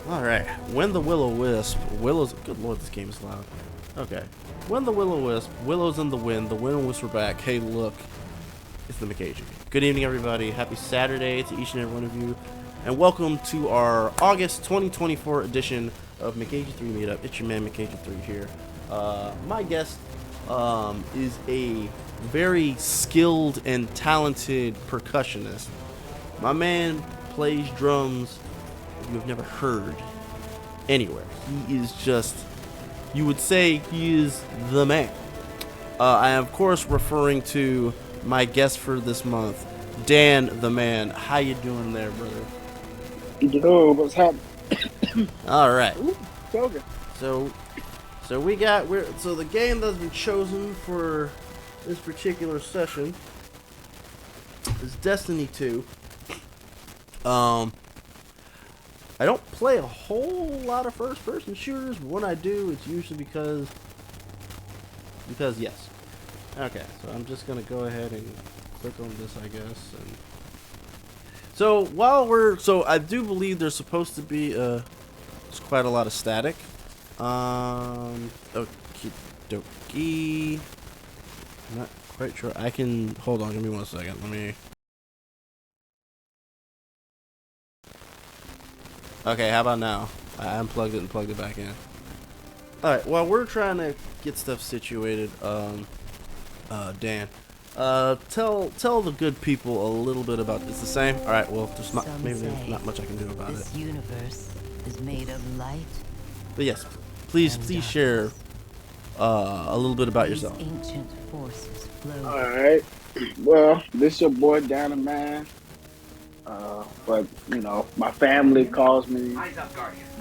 All right. When the Will-O-Wisp, Willow's. Good lord, this game is loud. Okay. When the Will-O-Wisp, Willow's in the wind. The wind and wisp are back. Hey, look, it's the McAgee. Good evening, everybody. Happy Saturday to each and every one of you, and welcome to our August 2024 edition of McAgee3 Meetup. It's your man McAgee3 here. My guest is a very skilled and talented percussionist. My man plays drums you have never heard anywhere. He is just, you would say he is the man. I am, of course, referring to my guest for this month, DanThaMan. How you doing there, brother? Yo, what's happening? All right. Ooh, so good. So the game that's been chosen for this particular session is Destiny 2. I don't play a whole lot of first-person shooters, but when I do, it's usually because yes. Okay, so I'm just gonna go ahead and click on this, I guess. And so I do believe there's supposed to be there's quite a lot of static. Okie dokie. Not quite sure. I can hold on. Give me 1 second. Let me. Okay, how about now? I unplugged it and plugged it back in. Alright, while we're trying to get stuff situated, Dan, tell the good people a little bit about this. The same? Alright, well, there's there's not much I can do about it. This universe is made of light. But yes, please share a little bit about yourself. Ancient forces flow. Alright. Well, this your boy DanThaMan. But you know, my family calls me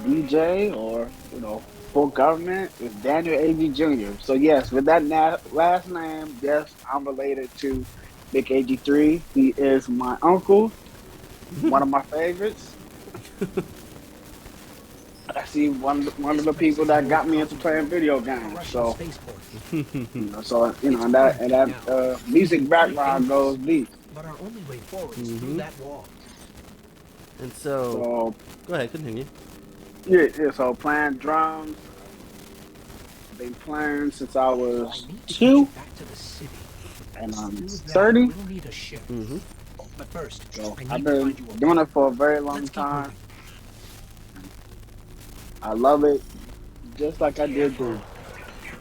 DJ, or you know, full government is Daniel A.G. Jr. So yes, with that last name, yes, I'm related to McAgee3. He is my uncle, one of my favorites. I see one of the people that got me into playing video games. So and that music background goes deep. But our only way forward is through that wall. And so go ahead, continue. Yeah. So playing drums. Been playing since I was 2, and I'm 30. We'll need a ship. But first, So I've been doing it for a very long time. I love it, just like I did then.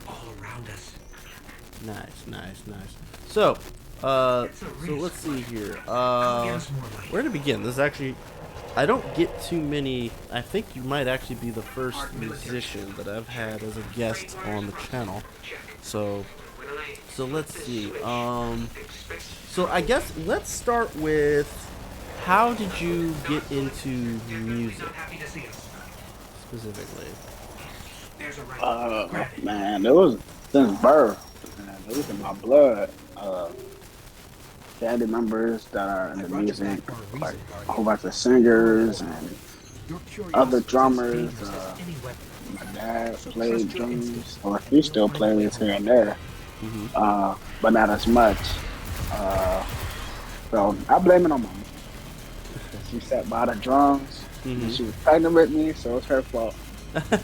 All around us. Nice. So let's see here. Where to begin? This is actually, I don't get too many. I think you might actually be the first musician that I've had as a guest on the channel. So let's see. So I guess let's start with, how did you get into music specifically? Man, it was since birth. Man, it was in my blood. Family members that are in the music, like a whole bunch of singers and other drummers. My dad played drums, or he still plays here and there, but not as much. So I blame it on my mom. She sat by the drums. And she was pregnant with me, so it's her fault. That's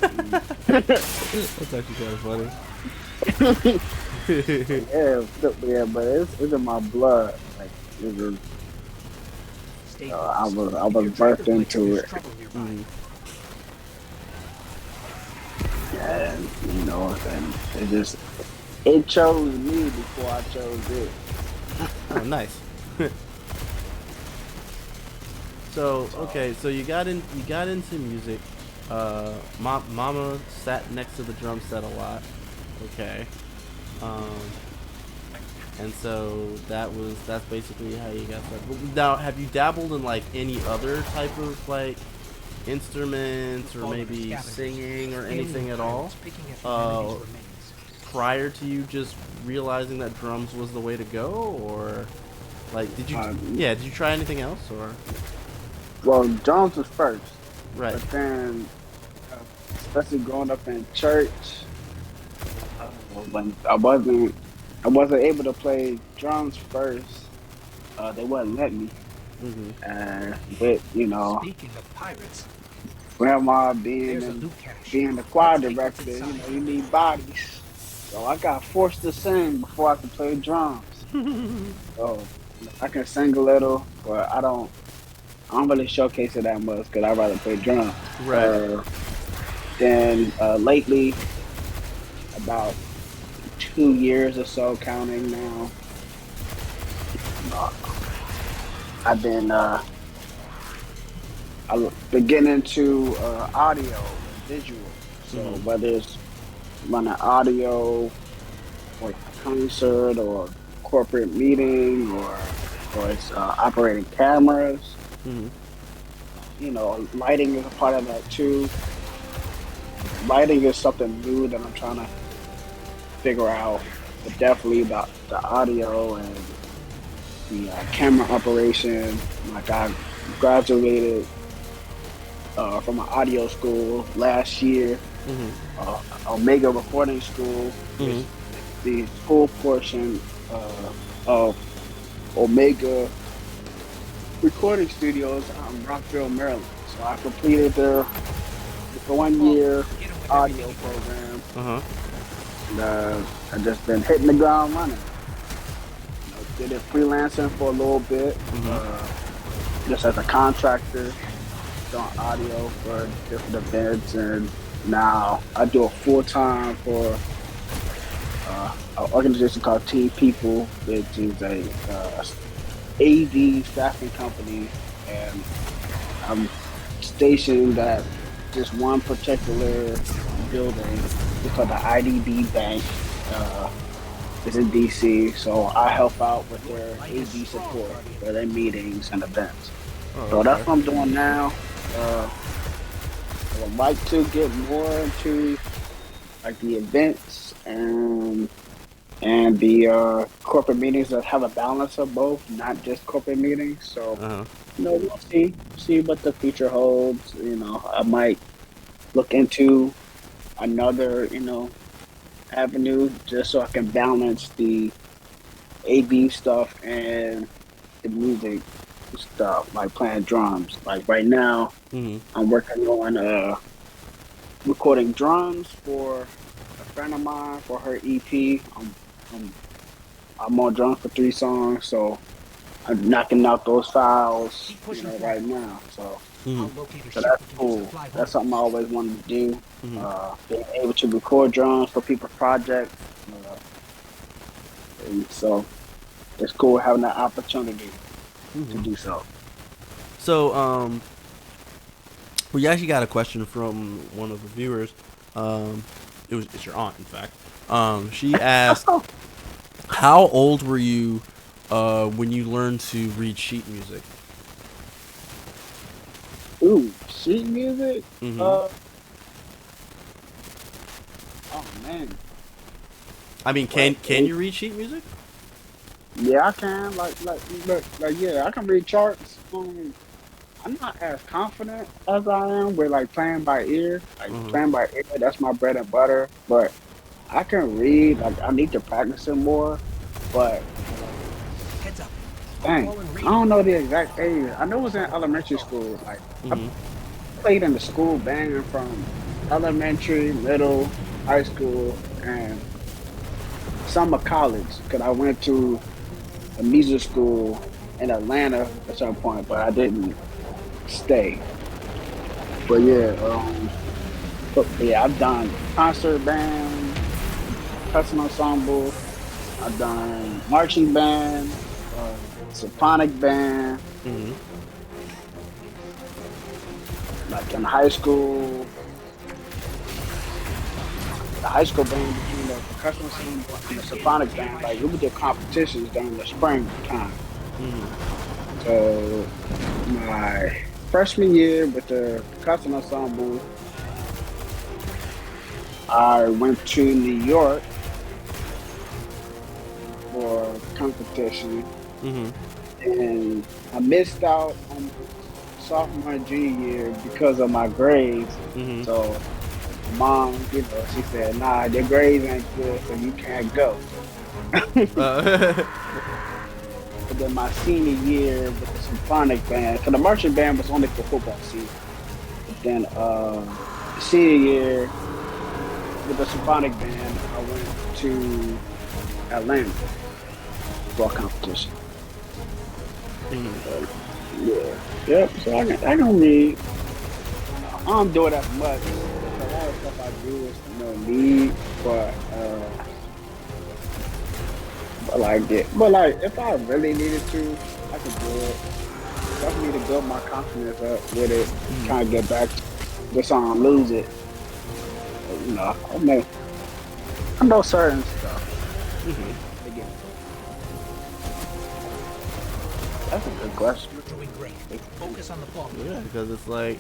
actually kind of funny. yeah, but it's in my blood. Like it was, I was birthed into it. And you know, and it chose me before I chose it. Oh, nice. So you got into music. Mama sat next to the drum set a lot. Okay. And so that's basically how you got started. Now, have you dabbled in like any other type of like instruments, or maybe singing or anything at all prior to you just realizing that drums was the way to go? Or like did you try anything else? Or well, drums was first, right? But then especially growing up in church, when I wasn't able to play drums first, they wouldn't let me. And with, Speaking of pirates, grandma there's a loot cache. being the choir Let's take what's director, inside. you need bodies. So I got forced to sing before I could play drums. So I can sing a little, but I don't really showcase it that much because I'd rather play drums. Right. Then lately, about 2 years or so, counting now, I've been beginning to audio and visual. So whether it's running audio for a concert or corporate meeting or it's operating cameras. Lighting is a part of that too. Lighting is something new that I'm trying to figure out, but definitely the audio and the camera operation. Like I graduated from an audio school last year, Omega Recording School, which the school portion of Omega Recording Studios out in Rockville, Maryland. So I completed the 1 year audio program. And I've just been hitting the ground running. Did it freelancing for a little bit, just as a contractor, doing audio for different events, and now I do it full time for an organization called Team People, which is a AV staffing company, and I'm stationed at just one particular building. It's called the IDB Bank. It's in DC, so I help out with their AV support for their meetings and events. So that's what I'm doing now. I would like to get more into like the events and the corporate meetings that have a balance of both, not just corporate meetings. So we'll see what the future holds. I might look into another avenue just so I can balance the AV stuff and the music stuff, like playing drums. Like right now, I'm working on recording drums for a friend of mine for her EP. I'm on drums for 3 songs, so I'm knocking out those files, right now. So that's cool. That's something I always wanted to do. Being able to record drums for people's projects. And so it's cool having that opportunity to do so. So, we actually got a question from one of the viewers. It's your aunt, in fact. She asked, how old were you when you learned to read sheet music? Ooh, sheet music? Oh man. I mean, can you read sheet music? Yeah, I can. Yeah, I can read charts. I'm not as confident as I am with playing by ear. Playing by ear, that's my bread and butter. But I can read. I need to practice it more. But Heads up. dang, I don't know the exact age. I know it was in elementary school. I played in the school band from elementary, middle, high school, and some of college. Because I went to a music school in Atlanta at some point, but I didn't stay. But yeah, I've done concert band, percussion ensemble. I've done marching band, symphonic band. Like in high school, the high school band between the percussion ensemble and the symphonic band, we would do competitions during the spring time. So my freshman year with the percussion ensemble, I went to New York for competition, and I missed out on sophomore and junior year because of my grades. So mom, she said, "Nah, your grades ain't good, so you can't go." But then my senior year with the symphonic band, because the marching band was only for football season. Then senior year with the symphonic band, I went to Atlanta for a competition. Yeah, yep. So I can read. I don't do it as much. A lot of stuff I do is no need, but like if I really needed to, I could do it. I need to build my confidence up with it, kind of get back, just so I don't lose it. But, you know, I know certain stuff. Again, that's a good question. You're doing great. Focus on the ball. Yeah, because it's like,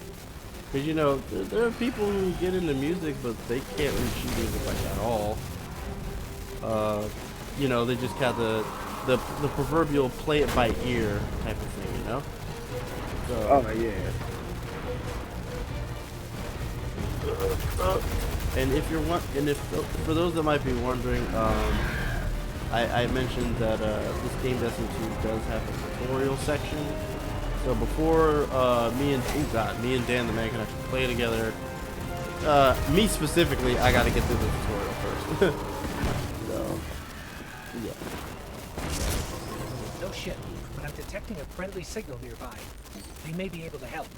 because you know, there are people who get into music, but they can't read sheet music like at all. You know, they just got the proverbial play it by ear type of thing, you know? So, Oh yeah. and if for those that might be wondering, I mentioned that this game Destiny 2 does have a tutorial section. So before me and DanThaMan can actually play together, me specifically, I got to get through the tutorial first. So, yeah. No shit, but I'm detecting a friendly signal nearby. They may be able to help.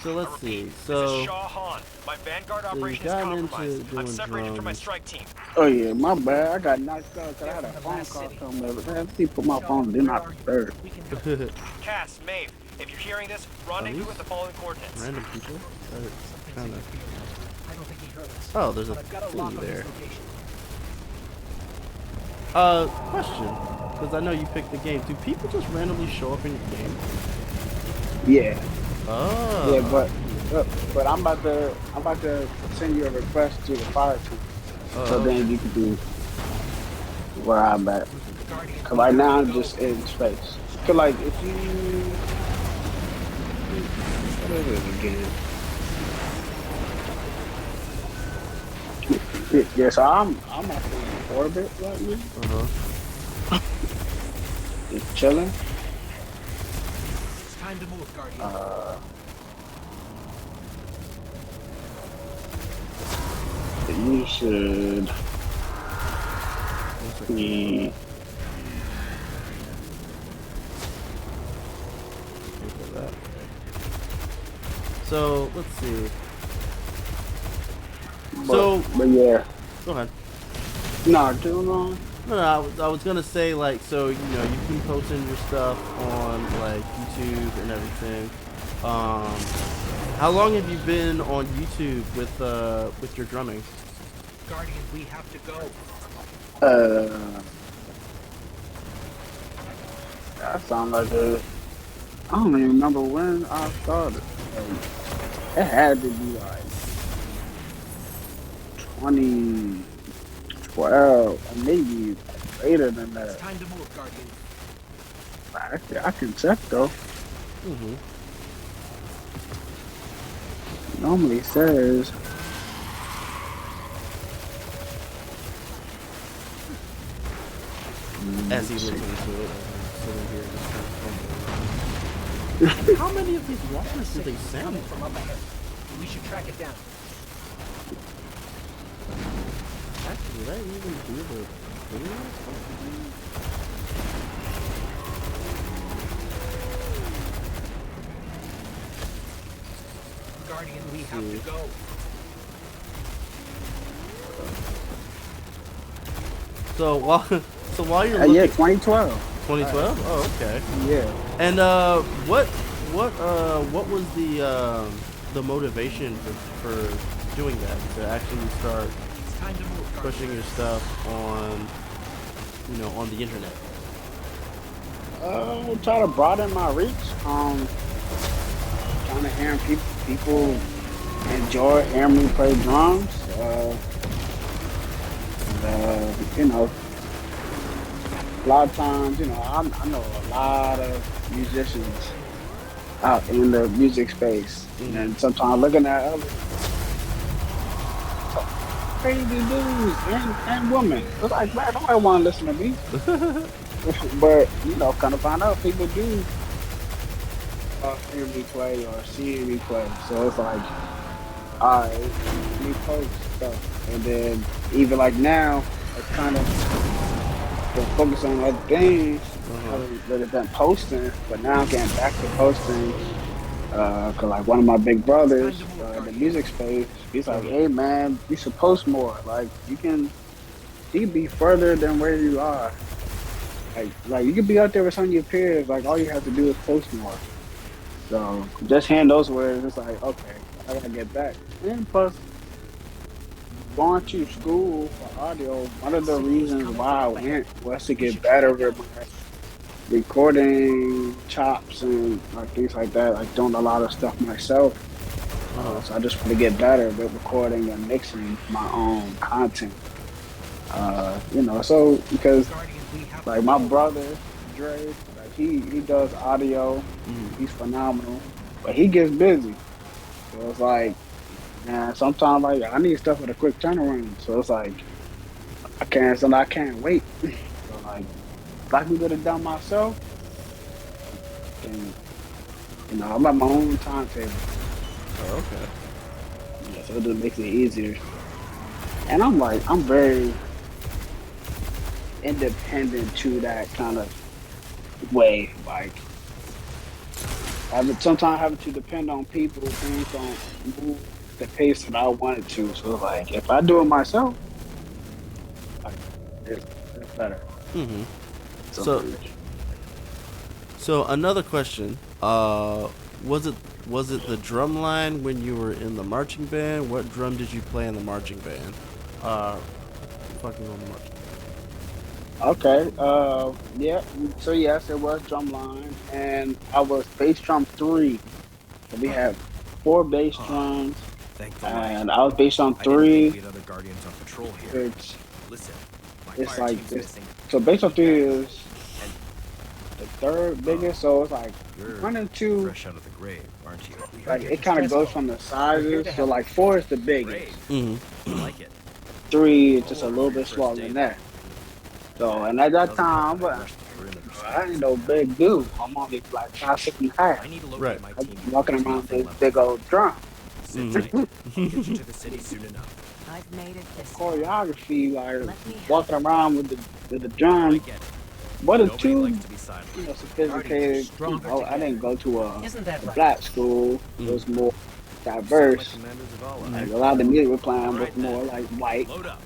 So let's see. This is So Shaw Han. My Vanguard you've operation is gotten compromised. into I'm doing separated from my drums. strike team. Oh yeah, my bad. I got knocked out because I had a phone call coming over. Man, please put my phone do not disturb. We can help. Cass, Maeve, if you're hearing this, run into these with the following coordinates. Random people? Something's Kinda. interfering. I don't think he heard us. Oh, there's a But I've got a lock thingy on there. his location. Question, because I know you picked the game. Do people just randomly show up in your game? Yeah, Oh. yeah, but I'm about to send you a request to the fire team, so then you can do where I'm at. Guardian, Cause right now I'm just in space. Cause like if you, what is it again? Yeah, so I'm actually in orbit right now. Just chilling. it's time to move, Guardian. You should be. So let's see. But yeah, Go ahead. no, too long. No, I was gonna say like, so you know, you've been posting your stuff on like YouTube and everything. How long have you been on YouTube with your drumming? Guardian, we have to go. That sounds like I don't even remember when I started. It had to be like 2012, or maybe later than It's that. time to move, Guardian. I can check though. It normally says. As he listens to it, sitting here just kind of fumbling. How many of these walkers do they sound? Coming from up ahead. We should track it down. Actually, did I even do the thing? Guardian, we have to go. So while you're looking, Yeah, 2012. 2012. Oh, okay. Yeah. And what was the motivation for doing that, to actually start It's time to move, Guardian. pushing your stuff on, you know, on the internet? Try to broaden my reach. Trying to hear people enjoy hearing me play drums. You know, a lot of times, you know, I know a lot of musicians out in the music space, and sometimes looking at other crazy dudes and women, it's like, man, nobody want to listen to me. but kind of find out people do hear me play or see me play. So it's like, all right, let me post stuff, and then even like now, I kind of been focused on other things. I haven't really been posting, but now I'm getting back to posting. Cause like one of my big brothers, in the music space, he's like, "Hey man, you should post more. Like you can be further than where you are. Like you can be out there with some of your peers. Like all you have to do is post more." So just hearing those words, it's like, okay, I gotta get back. And plus, going to school for audio, one of the reasons why I went was to get better with my recording chops and like things like that. Like doing a lot of stuff myself. So I just want to get better with recording and mixing my own content. So because like my brother Dre, like he does audio, he's phenomenal, but he gets busy. So it's like, man, sometimes like I need stuff with a quick turnaround. So it's like I can't wait. So like if I can get it done myself, then I'm at my own timetable. Oh, okay. Yeah, so it just makes it easier. And I'm very independent to that kind of way. Like sometimes having to depend on people, things don't move the pace that I want it to. So like if I do it myself, like, it's better. Mm-hmm. So So another question. Was it the drum line when you were in the marching band? What drum did you play in the marching band? Fucking on the marching. okay, yeah. So yes, it was drumline, and I was bass drum 3. So we had 4 bass drums, Thank the and I was bass drum I didn't think 3. we had other guardians on patrol here. Which Listen, my it's fire like team's this. missing. So bass drum 3 is the third biggest. So it's like You're 1 and 2. fresh out of the grave, aren't you? Like it kind of goes from the sizes. So like 4 is the biggest. Great. Mm-hmm. I like it. 3 is just a Oh, little your bit first smaller day than there. that. So and at that Doesn't time, help that I but rushed through in the I ain't no big dude. I'm only like 5'6.5". I need to locate Right. my I'm team. walking There's around nothing with this left big of old drum. Sit Mhm. tight. I'll get you to the city soon enough. I've made it this far. Choreography, like Let me help. walking around with the I drum, get it. wasn't Nobody too likes to be silent. sophisticated. Stronger I didn't go to a Isn't that right? black school. It was more Sound like diverse. Commander Zavala. Like a lot of the music we're playing was Alright, more then. like white. Load up.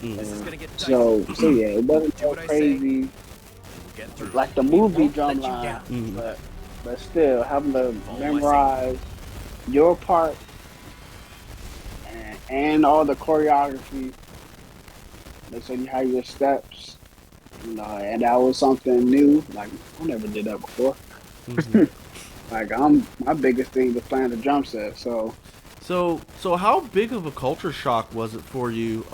Mm. This is gonna get dicey. So yeah, it wasn't Do so what I say. crazy We'll get through. like the movie won't drum let you line, down. Mhm. but still having to Follow my memorize your part and all the choreography. Make sure you have your steps, and that was something new. Like I never did that before. Mhm. Like my biggest thing was playing the drum set. So So how big of a culture shock was it for you,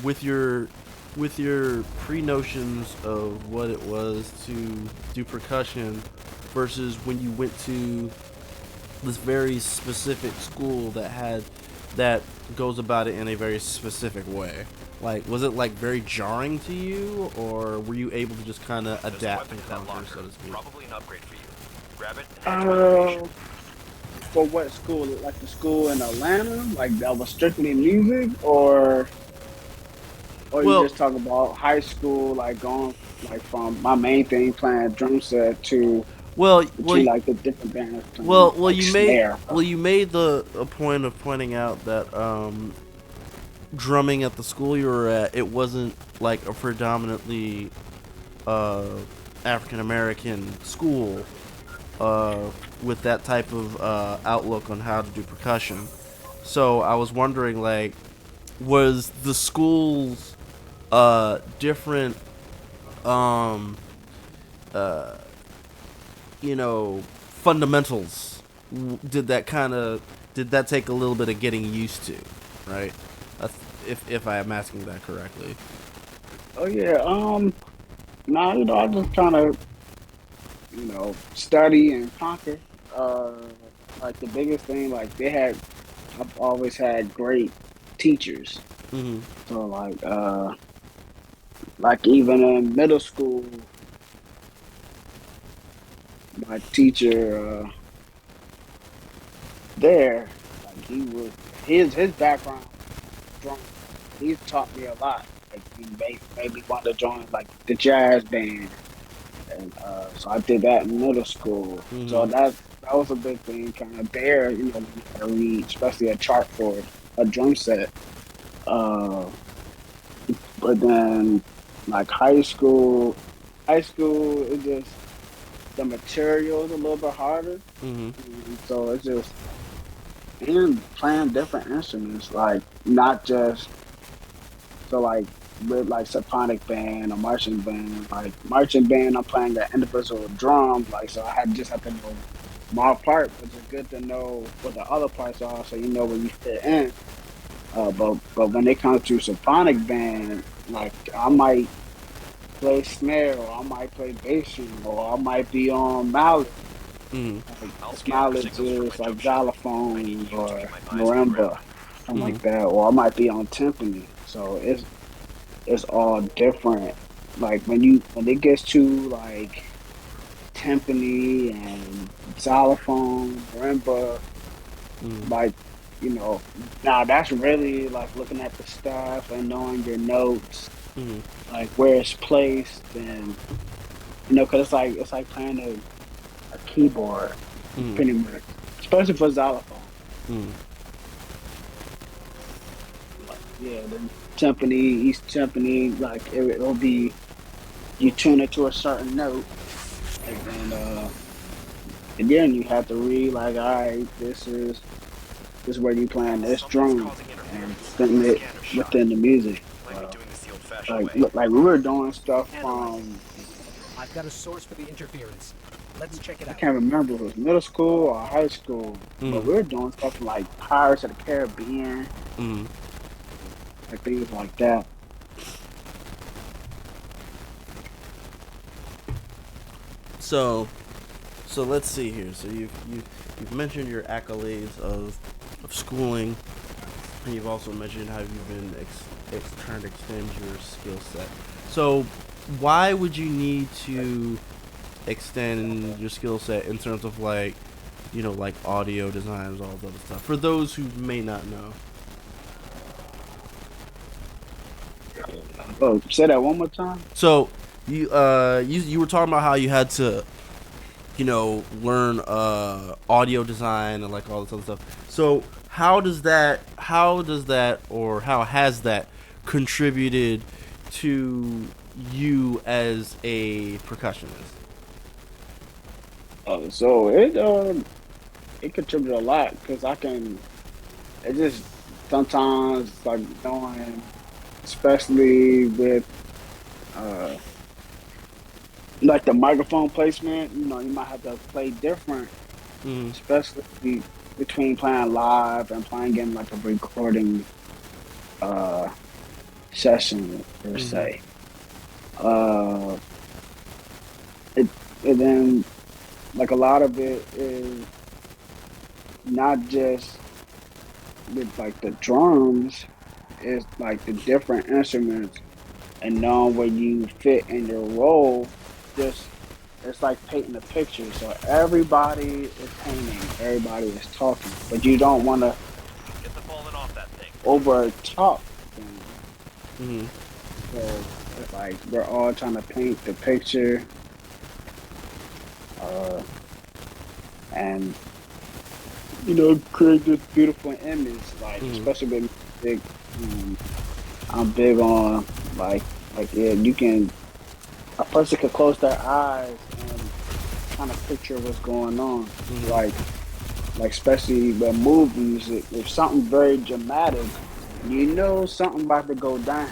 with your pre-notions of what it was to do percussion versus when you went to this very specific school that goes about it in a very specific way? Like, was it like very jarring to you, or were you able to just kind of There's a adapt weapon and in that conquer, locker. so to speak? Probably an upgrade for you. Grab it and head to recreation. for what school? Like the school in Atlanta, like that was strictly music, or you Well, just talk about high school, like going like from my main thing playing drum set to well, between like the different bands playing well, like snare. you made the a point of pointing out that drumming at the school you were at, it wasn't like a predominantly African American school with that type of outlook on how to do percussion. So I was wondering, like, was the school's different um fundamentals, did that take a little bit of getting used to, right? That's, if I am asking that correctly. Oh yeah, nah, I just kind of study and conquer. Uh, like the biggest thing, I've always had great teachers. Hmm. So like even in middle school, my teacher there, like his background drum. He's taught me a lot. Like he made me want to join like the jazz band, and so I did that in middle school. So Mm-hmm. that was a big thing. Kind of there, when you had to read, especially a chart for a drum set. Uh, but then like high school is just the material is a little bit harder. Mm-hmm. And so it's just and playing different instruments, like not just so like with like symphonic band or marching band. Like marching band, I'm playing the individual drum, like so I had just have to know my part, but it's good to know what the other parts are, so you know where you fit in. But when it comes to symphonic band, like I might play snare, or I might play bass drum, or I might be on mallet. Mm-hmm. Like I'll this scan for knowledge signals from my is like jump shot. I need xylophone you to or keep my eyes on the marimba, ground. something Mm-hmm. like that, or I might be on timpani. So it's all different. Like when it gets to like timpani and xylophone, marimba, Mm-hmm. like now that's really like looking at the stuff and knowing your notes, Mm-hmm. like where it's placed, and because it's like playing a keyboard Mm-hmm. pretty much, especially for xylophone. Mm-hmm. Yeah, the timpani, East timpani, like it'll be you tune it to a certain note, and then you have to read like, all right, this is where you playing this Something's drum causing and interference. fitting it Scanner shot. within the music. Might be doing this the old-fashioned Like way. look, like we were doing stuff Analyzing. from I've got a source for the interference. Let's check it I out. can't remember if it was middle school or high school, but Mm-hmm. we were doing stuff from like Pirates of the Caribbean, Mm-hmm. like things like that. So, so let's see here. So you've mentioned your accolades of schooling, and you've also mentioned how you've been trying to extend your skill set. So, why would you need to extend your skill set in terms of like, like audio designs, all that other stuff? For those who may not know. Oh, say that one more time. So, you were talking about how you had to learn audio design and like all this other stuff. So how has that contributed to you as a percussionist? So it contributed a lot because it just sometimes like knowing, especially with uh like the microphone placement, you might have to play different, Mm-hmm. especially between playing live and playing in like a recording uh session per Mm-hmm. se. Uh it and then like a lot of it is not just with like the drums, it's like the different instruments and knowing where you fit in your role. Just it's like painting a picture. So everybody is painting, everybody is talking, but you don't want to Get the falling off that thing. over talk things. Mm-hmm. So it's like we're all trying to paint the picture, uh, and create this beautiful image. Like Mm-hmm. especially with music, um, I'm big on yeah, you can a person could close their eyes and kind of picture what's going on. Mm-hmm. Like especially with movies, if something very dramatic, something about to go down.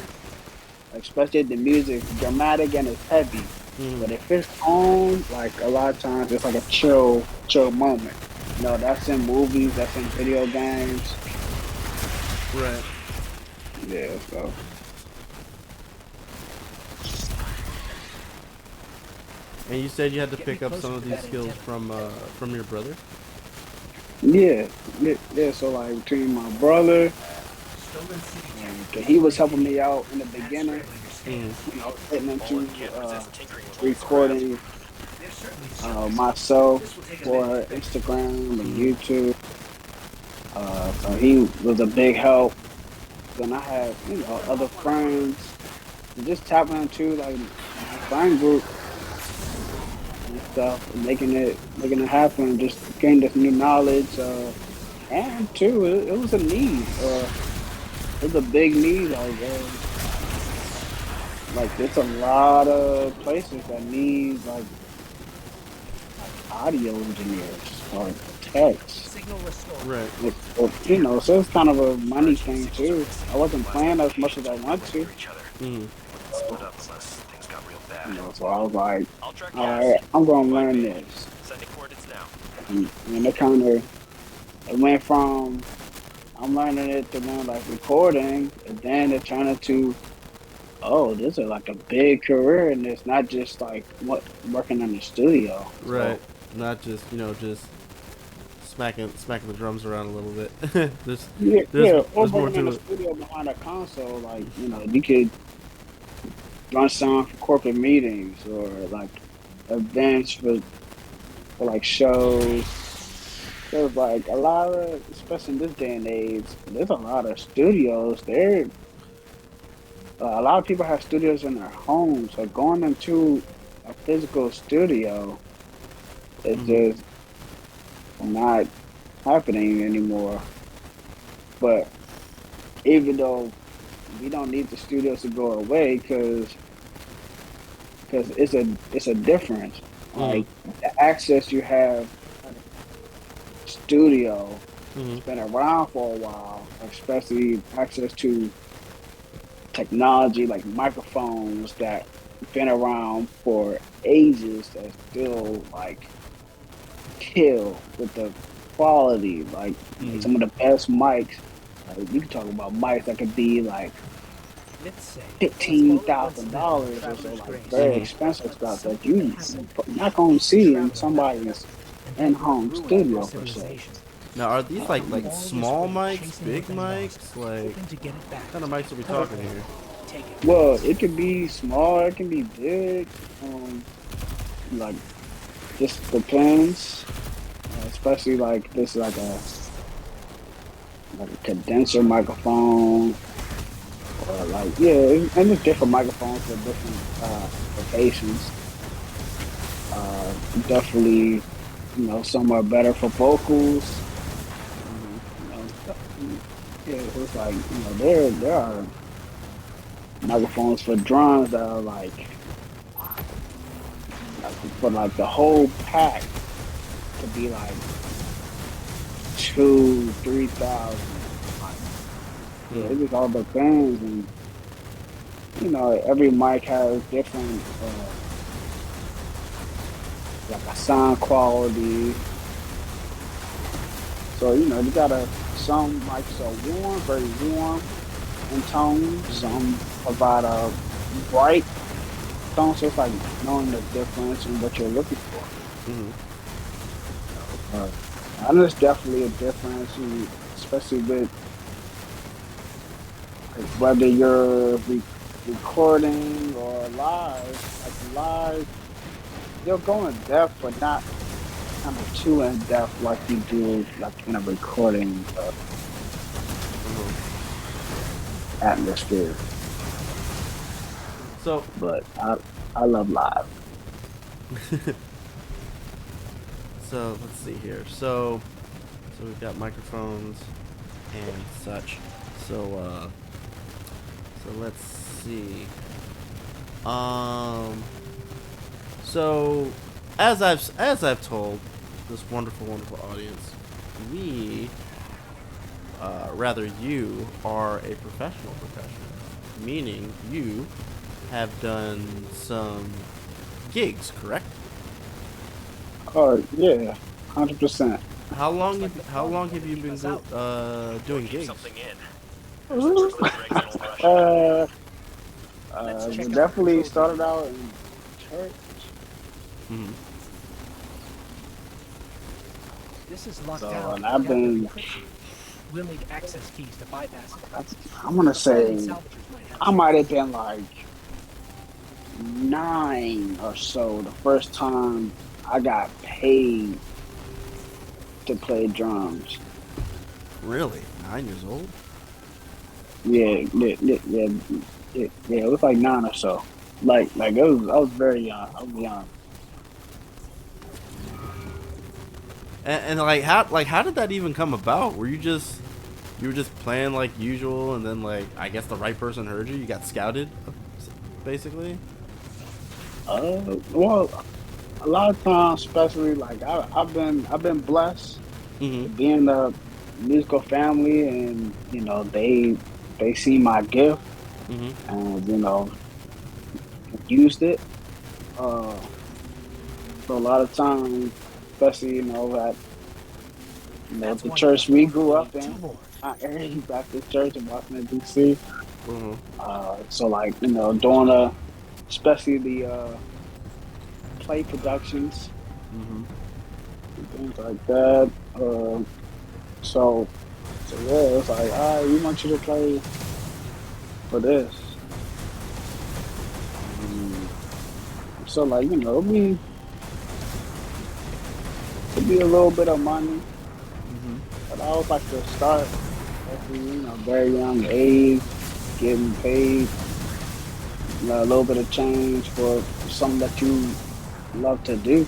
Like especially if the music is dramatic and it's heavy. Mm-hmm. But if it's calm, like a lot of times it's like a chill moment. That's in movies, that's in video games. Right. Yeah, so And you said you had to Get me pick up closer some of to these that skills antenna. from your brother. yeah. So like between my brother, Stolen city tech. 'cause he was helping me out in the beginning, Mm-hmm. getting Fallen into can't resist tinkering with old scraps. recording There's certainly myself for Instagram and YouTube. So he was a big help. Then I had, other friends and just tapping into like my friend group and stuff, and making it happen. Just gain this new knowledge, and too, it was a need. It was a big need. Like there's a lot of places that need like audio engineers or techs. Signal restored. Right. So it's kind of a money thing too. I wasn't playing as much as I want to. Mm. Split up unless things got real bad. So I was like, I'll track all right, I'm gonna learn this. Sending coordinates now. And it went from I'm learning it to learn like recording, and then it turned into, oh, this is like a big career, and it's not just like working in the studio. Right. Not just just smacking the drums around a little bit. there's Or more working in to the it. studio behind a console, like you could run sound for corporate meetings or like events for like shows. There's like a lot of, especially in this day and age, there's a lot of studios. A lot of people have studios in their homes, so going into a physical studio is just not happening anymore. But even though we don't need the studios to go away, because it's a difference. Like the access you have at a studio, it's been around for a while, especially access to technology like microphones that been around for ages that still like kill with the quality, like some of the best mics. Like, you can talk about mics that could be like $15,000 or so, like very expensive stuff that you're not gonna see in somebody's in-home studio per se. Now, are these like small mics, big mics? Like, what kind of mics are we talking here? Well, it can be small, it can be big. Like, just depends. Especially like this, like a condenser microphone, or like and there's different microphones for different applications. Definitely, some are better for vocals. It's like there are microphones for drums that are like for like the whole pack to be like 2,000-3,000. It just all depends, and every mic has different like a sound quality. So you gotta, some mics are warm, very warm in tone. Some provide a bright tone. So it's like knowing the difference and what you're looking for. And there's definitely a difference, especially with like, whether you're recording or live. Like live, you'll go in depth, but not kind of too in depth like you do like in a recording atmosphere. So, but I love live. So let's see here. So we've got microphones and such. So let's see. So as I've told this wonderful audience, you are a professional percussionist, meaning you have done some gigs, correct? Oh yeah, 100%. How long have you been doing gigs? Definitely started out in church. This is locked So, down. and I've been, We'll need access keys to bypass it. I'm gonna say, I might have been like 9 or so the first time I got paid to play drums. Really? 9 years old? Yeah, it was like 9 or so. Like it was. I was very young. I was young. And like how did that even come about? Were you were just playing like usual, and then like I guess the right person heard you. You got scouted, basically. Well, a lot of times, especially like I've been blessed to Mhm. be in a musical family, and you know they see my gift Mhm. and you know used it. Uh, so a lot of times, especially at That's the one church plus we one. grew We up need two in, more. Area Baptist Church in Washington D.C. Mhm. So like doing especially the play productions Mhm. and things like that. So yeah, it's like, all right, we want you to play for this. Um, so like it'd be a little bit of money, Mhm. but I always like to start, especially very young age, getting paid a little bit of change for something that you love to do.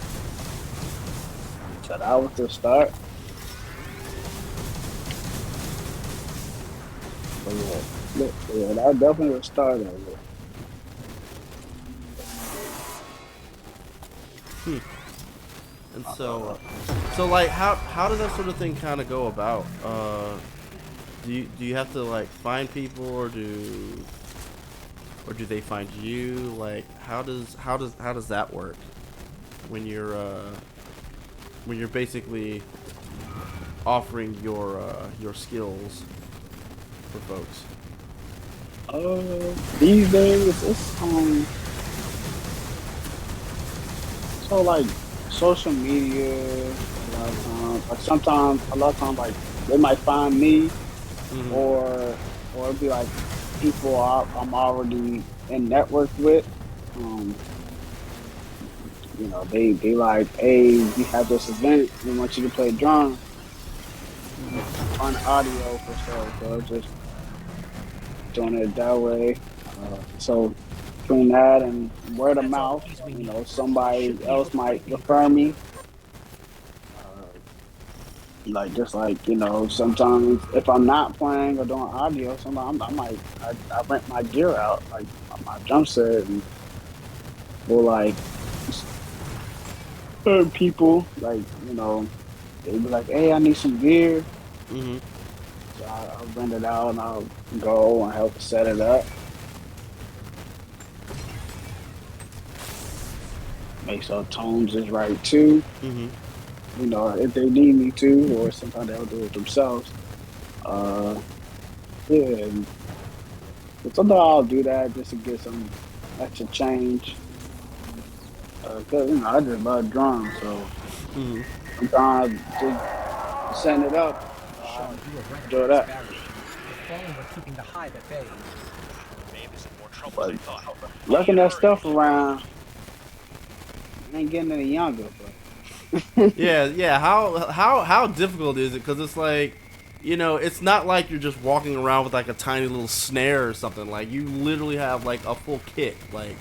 So that was the start. But yeah, that definitely the start of it. And so like how does that sort of thing kind of go about? Do you have to like find people, or do they find you? Like how does that work when you're basically offering your skills for folks? These days it's so like social media a lot of times. Like sometimes a lot of times like they might find me Mhm. or it'd be like people I'm already in network with. Um, they like, hey, we have this event. We want you to play drums on audio for sure. So just doing it that way. So between that and word of That's all the mouth, keys we need. We somebody should be able else to break might the refer encryption. me. Like just like sometimes if I'm not playing or doing audio, sometimes I rent my gear out, like my drum set, and for like certain people, like they be like, hey, I need some gear, Mhm. so I'll rent it out and I'll go and help set it up. Make sure tones is right too. Mhm. If they need me to, or sometimes they'll do it themselves. Uh, yeah, but sometimes I'll do that just to get some extra change. Cause I just love drums, so Mhm. sometimes just setting it up, I Sean, you were right enjoy about this that. barrier. The fallen were keeping the hive at bay. Maeve is in more trouble than But I thought. She looking should that hurry. stuff around, I ain't getting any younger, but Yeah. How difficult is it? Because it's like, it's not like you're just walking around with like a tiny little snare or something. Like you literally have like a full kit. Like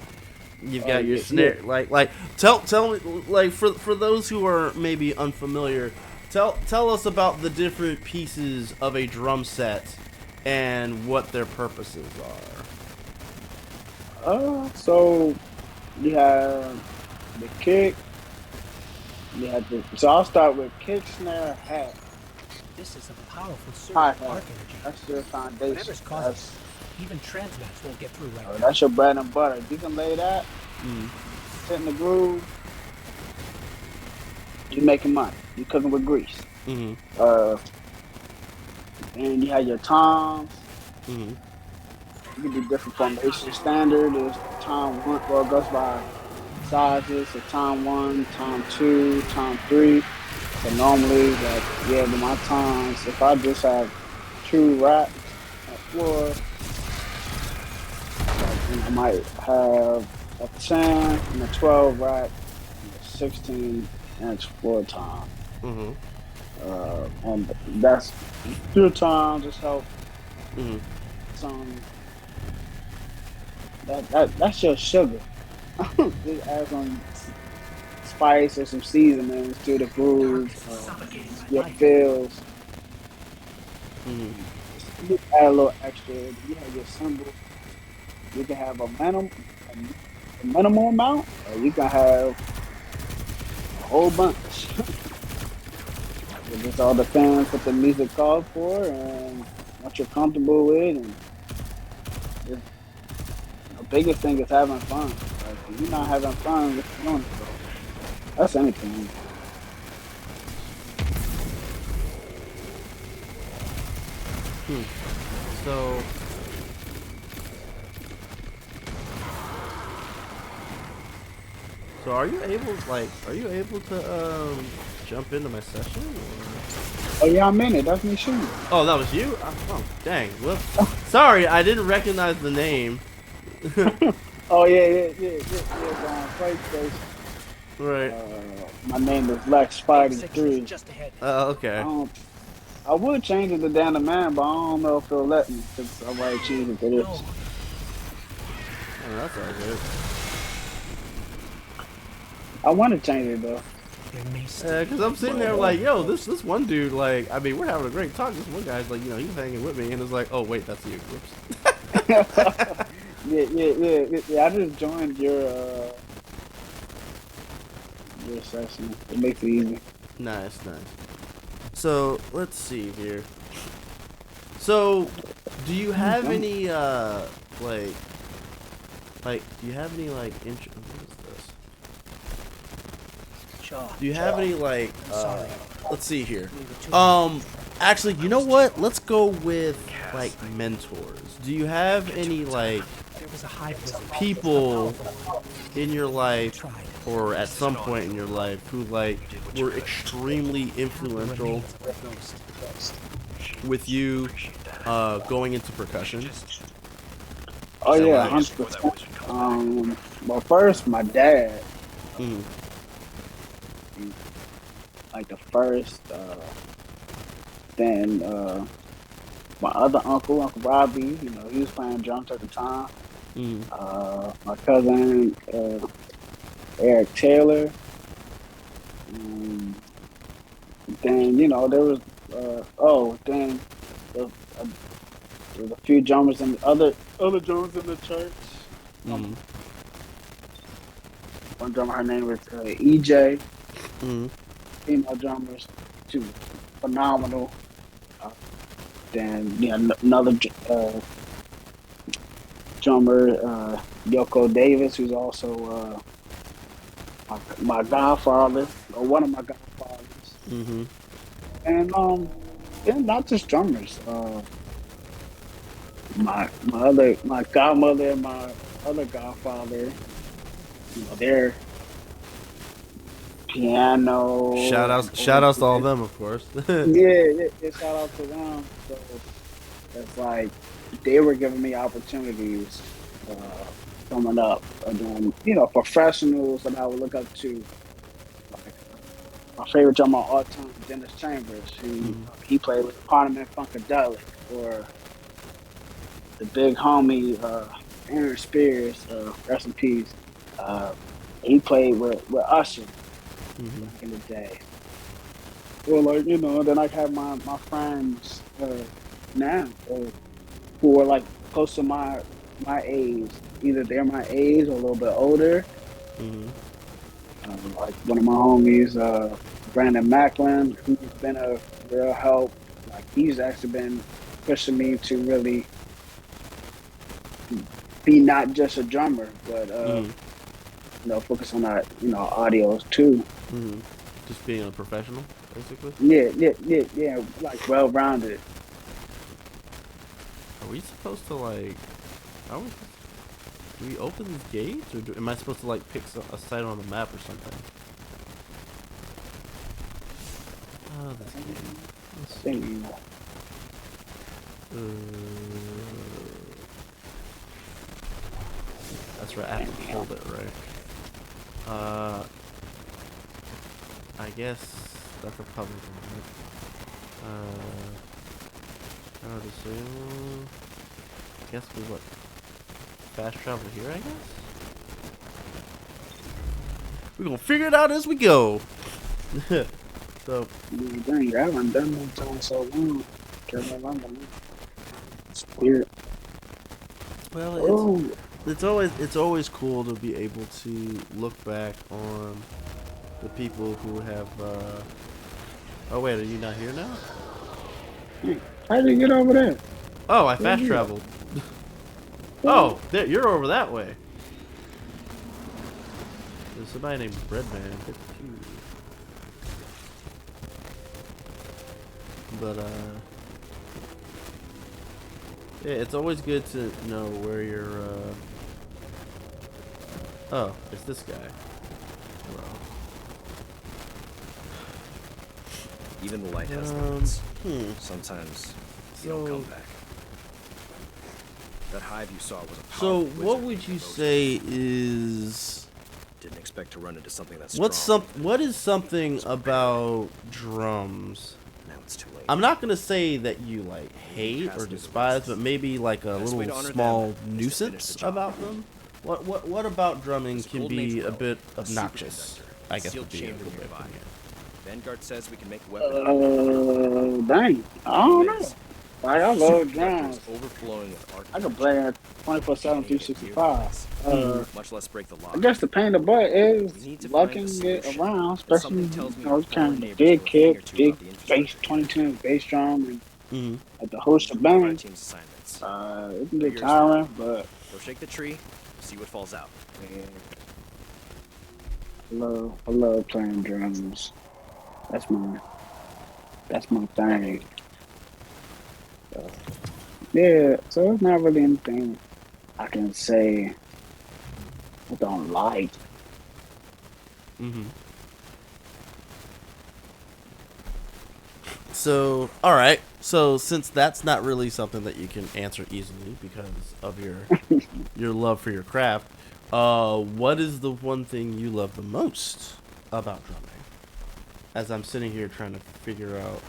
you've got your yeah. snare. Like tell me, like for those who are maybe unfamiliar, tell us about the different pieces of a drum set and what their purposes are. So you have the kick, so I'll start with kick, snare, hat, This is a powerful surge hi of hat. arc energy. That's your foundation. Whatever's causing it, even transmats won't get through right now. That's your bread and butter. If you can lay that, Mm. sit in the groove, you're making money. You're cooking with grease. Mhm. Uh, and you have your toms. Mhm. You can do different formations. Standard is tom one. Well, it goes by sizes. So tom one, tom two, tom three. So normally, like with my toms, if I just have two racks on the floor, like I might have a 10 and a 12 rack, and a 16-inch full time. Mm-hmm. And that's few times just help Mm-hmm. some that's just sugar. Just add some spice or some seasonings to the grooves, your fills. Mm-hmm. You add a little extra. You have your cymbal. You can have a minimal amount, or you can have a whole bunch. It just all depends what the music calls for and what you're comfortable with. And the biggest thing is having fun. Like if you're not having fun, what you doing? So that's anything. So, are you able to jump into my session? Or? Oh yeah, I'm in it. That's me shooting. Oh, that was you? Oh, dang. Well, sorry, I didn't recognize the name. Oh yeah. PlayStation. Right. My name is McAgee3. Just ahead. Okay. I would change it to DanThaMan, but I don't know if it'll let me because I've already changed it to this. No. Oh, that's all good. I want to change it though. There may still Because I'm sitting there like, yo, this one dude, like, I mean, we're having a great talk. This one guy's like, he's hanging with me, and it's like, oh wait, that's you. Whoops. Yeah. I just joined your session. It makes it easy. Nice. So let's see here. So, do you have any like, do you have any like what is this? Shaw. Do you have any like sorry. let's see here. Leave it to me. Actually, you know what? Let's go with like mentors. Do you have any like There was a hive lizard. people in your life or at some point in your life who like were extremely influential with you going into percussion? Oh So, yeah, like- 100%. Well, first my dad, Mm. like the first. Then my other Uncle Robbie, he was playing drums at the time. Mm. My cousin Eric Taylor. Then there was then there was a few drummers and other drummers in the church. Mm. One drummer, her name was EJ. Mm. Female drummers, too, phenomenal. Then another drummer, Yoko Davis, who's also my godfather, or one of my godfathers. Mm-hmm. And then not just drummers. My godmother and my other godfather, they're piano. Shout outs to all of them, of course. Yeah, shout out to them. So it's like they were giving me opportunities coming up, and then professionals that I would look up to. Like, my favorite drummer of all time, Dennis Chambers, who he played with Parliament Funkadelic, or the big homie Aaron Spears, rest in peace. He played with Usher back in the day. Well, then I have my friends now who are like close to my age. Either they're my age or a little bit older. Like one of my homies, Brandon Macklin, who's been a real help. Like he's actually been pushing me to really be not just a drummer, but focus on that, audios too. Just being a professional, basically. Yeah, like well-rounded. Are we supposed to like? Do we open these gates, or am I supposed to like pick a site on the map or something? Oh, this game. Let's see. That's right. I have to hold it right. I guess that's a public one. I would assume. Guess we what? Fast travel here, I guess? We're gonna figure it out as we go. So. Dang, I haven't done that song so long. Can't remember. It's weird. Well, Oh, it's always cool to be able to look back on the people who have. Oh wait, are you not here now? how did you get over there? Oh, I fast traveled. Oh, there, you're over that way. There's somebody named Breadman. But yeah, it's always good to know where you're. Oh, it's this guy. Well. Even the light has limits. So- Sometimes you don't come back. That hive you saw was a So, powerful what wizard would with you devotion. say is Didn't expect to run into something that's what strong. is something about drums? Now it's too late. I'm not gonna say that you like hate or despise, but maybe like a Best way to little honor small them is to finish nuisance the job. about them. What about drumming This can golden be age a well, bit a obnoxious? superconductor, I guess sealed would be a chamber good way of nearby. putting it. Vanguard says we can make weapons. Dang, I don't know. Like, I love drums. Overflowing with arc. I can play it 24/7, 365. Much less break the law. I guess the pain in the butt is We need to lugging find a it solution. around, But especially, something tells me you know, our it's kind foreign of neighbors big know a thing or kick, two big about the bass, infrastructure. 22 bass drum, and Mm-hmm. at the host of Our band. team's assignments. It can get Yours. tiring, but Go shake the tree, see what falls out. yeah, I love playing drums. That's my thing. So, yeah, so it's not really anything I can say I don't like. Mm-hmm. So, all right. So, since that's not really something that you can answer easily because of your love for your craft, what is the one thing you love the most about drumming? As I'm sitting here trying to figure out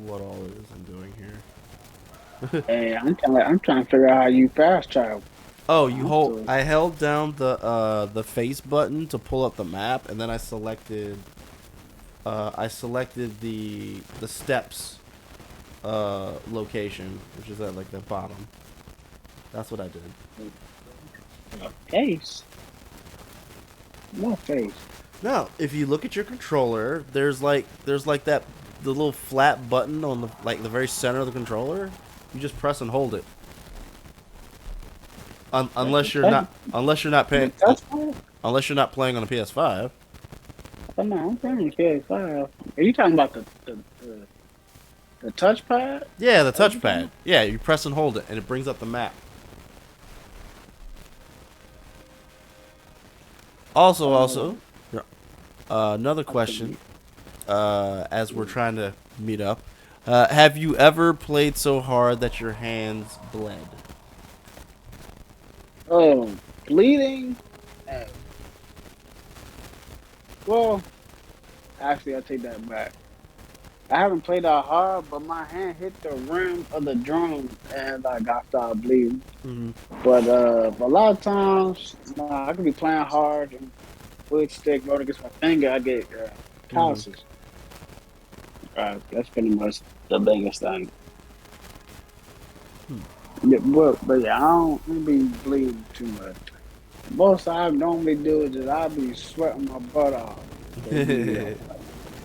what all it is I'm doing here. Hey, I'm trying to figure out how you fast travel. Oh, you hold. I held down the face button to pull up the map, and then I selected. I selected the steps location, which is at like the bottom. That's what I did. Face? What face? Now, if you look at your controller, there's like that the little flat button on the the very center of the controller. You just press and hold it. Unless you're not paying unless you're not playing on a PS5. Oh, no, I'm playing PS5. Are you talking about the touchpad? Yeah, the touchpad. Yeah, you press and hold it, and it brings up the map. Also, another question. As we're trying to meet up, have you ever played so hard that your hands bled? Oh, bleeding? Well, actually, I take that back. I haven't played that hard, but my hand hit the rim of the drum and I started bleeding. Mm-hmm. But a lot of times, I could be playing hard and wood stick going against my finger, I get calluses. That's pretty much the biggest thing. Yeah, but yeah, I don't be bleeding too much. Most I normally do is just I be sweating my butt off. So,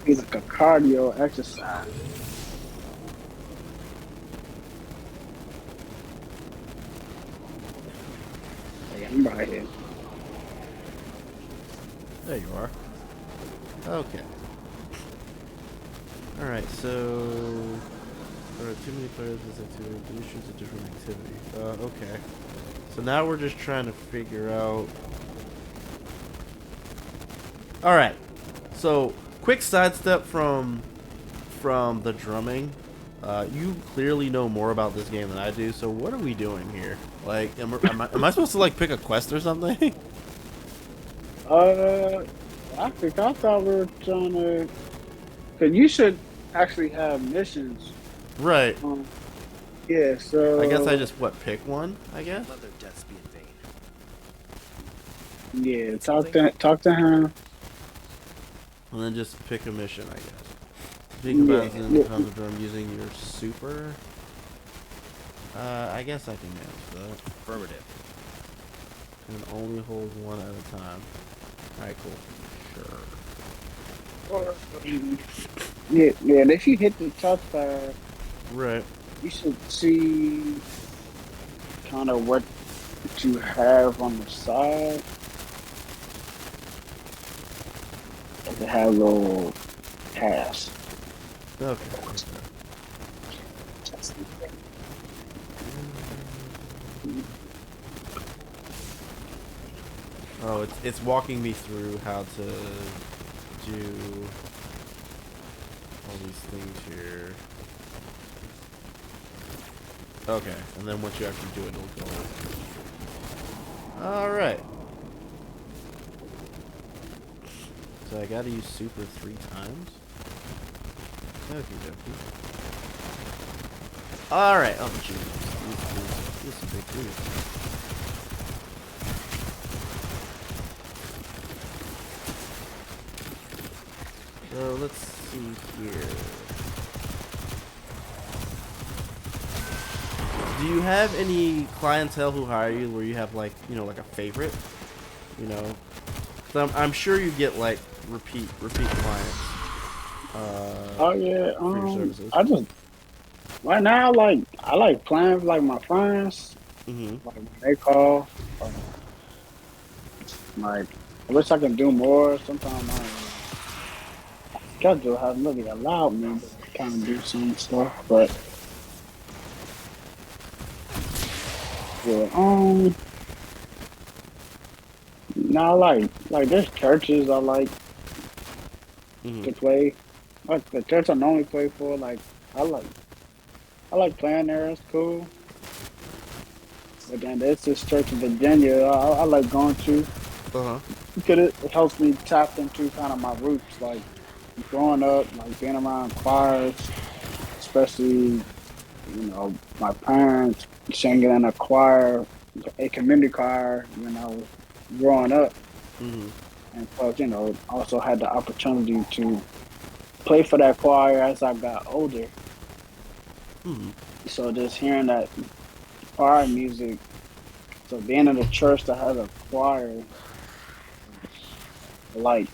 be like a cardio exercise. Yeah, I'm right here. There you are. Okay. Alright, so there are too many players in this activity. Please choose a different activity. Okay. So now we're just trying to figure out. Alright. So quick sidestep from the drumming. You clearly know more about this game than I do, so what are we doing here? Like, am I supposed to like pick a quest or something? I think I thought we were trying to. Cause you should actually have missions. Right. Yeah. I guess I So just pick one. I guess. Let their deaths be in vain. yeah, Need talk something? to him. And then just pick a mission. I guess. Be Yeah. combatants in the Thunderdome using your super. I guess I can manage that. Affirmative. And only hold one at a time. Alright, cool. Sure. Yeah, yeah. And if you hit the touchpad, Right. you should see kind of what you have on the side. It has a little tasks. Okay. Oh, it's walking me through how to do all these things here. Okay, and then once you actually do it, it'll go. Alright. So I gotta use super 3 times? Okay, okay. Alright, oh jeez. This is a big dude. So let's see here. Do you have any clientele who hire you where you have like a favorite? You know, so I'm sure you get like repeat clients. Oh yeah. For your services. I just right now I like playing with like my friends. Mm-hmm. Like when they call. Like I wish I could do more. Sometimes my schedule hasn't really allowed me to kind of do some stuff, but yeah. Now like there's churches I like to play. Like the church I normally play for. Like I like playing there. It's cool. But then there's this church in Virginia I like going to. Uh-huh. Because it helps me tap into kind of my roots, like growing up, like being around choirs, especially, my parents singing in a choir, a community choir, growing up. Mm-hmm. And plus, also had the opportunity to play for that choir as I got older. Mm-hmm. So just hearing that choir music, so being in a church that has a choir, I like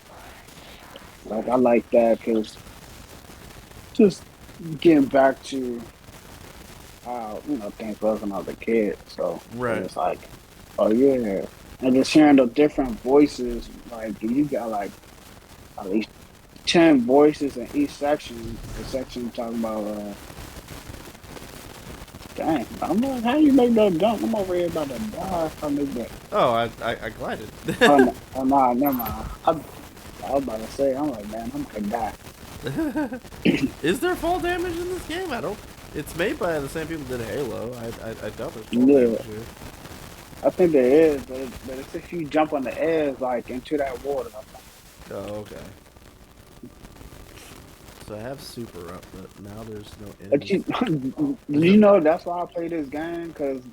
that because just getting back to how things was when I was a kid. So Right. it's like, oh yeah, and just hearing the different voices. Like you got like at least 10 voices in each section. The section talking about dang, I'm like, how you make that jump? I'm over here about to die if I make that. Oh, I glided. Oh, no, never mind. I was about to say, I'm like, man, I'm gonna die. Is there fall damage in this game? I don't. It's made by the same people that did Halo. I doubt there's fall damage here. I think there is, but it's if you jump on the edge, like into that water. Oh, okay. So I have super up, but now there's no enemies. But that's why I play this game because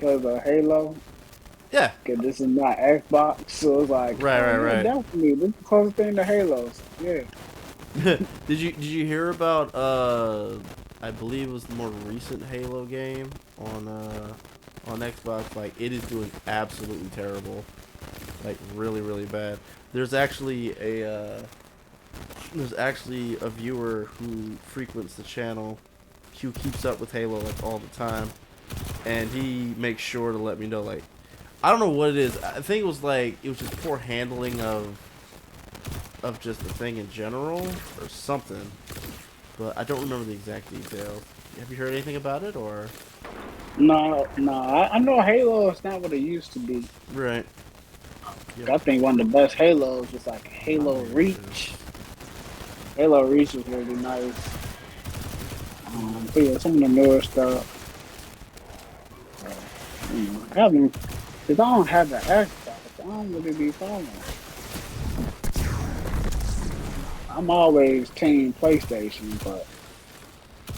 of Halo. Yeah. Because this is not Xbox, so it's like Right. Definitely, this is the closest thing to Halos. Yeah. Did you hear about I believe it was the more recent Halo game on Xbox? Like it is doing absolutely terrible, like really bad. There's actually a viewer who frequents the channel, who keeps up with Halo like all the time, and he makes sure to let me know. Like I don't know what it is. I think it was just poor handling of just the thing in general or something, but I don't remember the exact details. Have you heard anything about it or? No. I know Halo is not what it used to be. Right. Yep. I think one of the best Halos was like Halo Reach. Halo Reach was really nice. But yeah, some of the newer stuff. Because I don't have the Xbox, I don't really be following. I'm always team PlayStation, but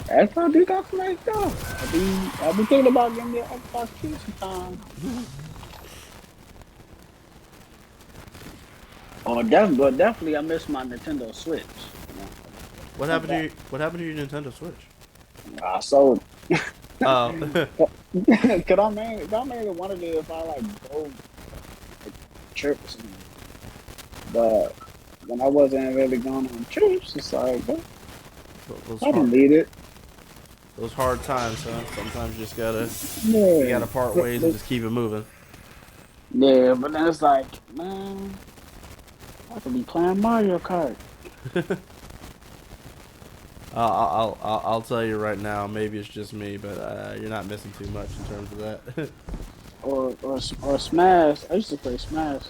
Xbox do got some nice stuff. I be thinking about getting the Xbox too sometime. But definitely I miss my Nintendo Switch. You know? What happened to your Nintendo Switch? I sold. Oh. Cause I mainly wanted it if I like go like, trips, but when I wasn't really going on trips, it's like those I don't hard, need it. those hard times, huh? Sometimes you just gotta Yeah, part ways and just keep it moving. yeah, but then it's like, man, I could be playing Mario Kart I'll tell you right now. Maybe it's just me, but you're not missing too much in terms of that. or Smash. I used to play Smash.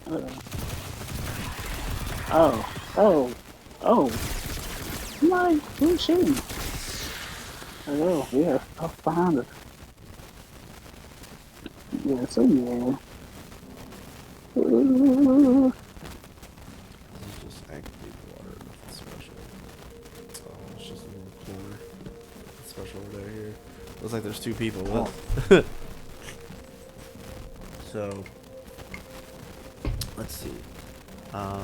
Uh, oh, oh, oh! I'm like, who's shooting? Oh, yeah, up behind us. Yeah, so yeah. This is just ankle-deep water, nothing special. Oh, it's just a little corner. Nothing special over there here. Looks like there's 2 people. With. So, let's see. Yeah,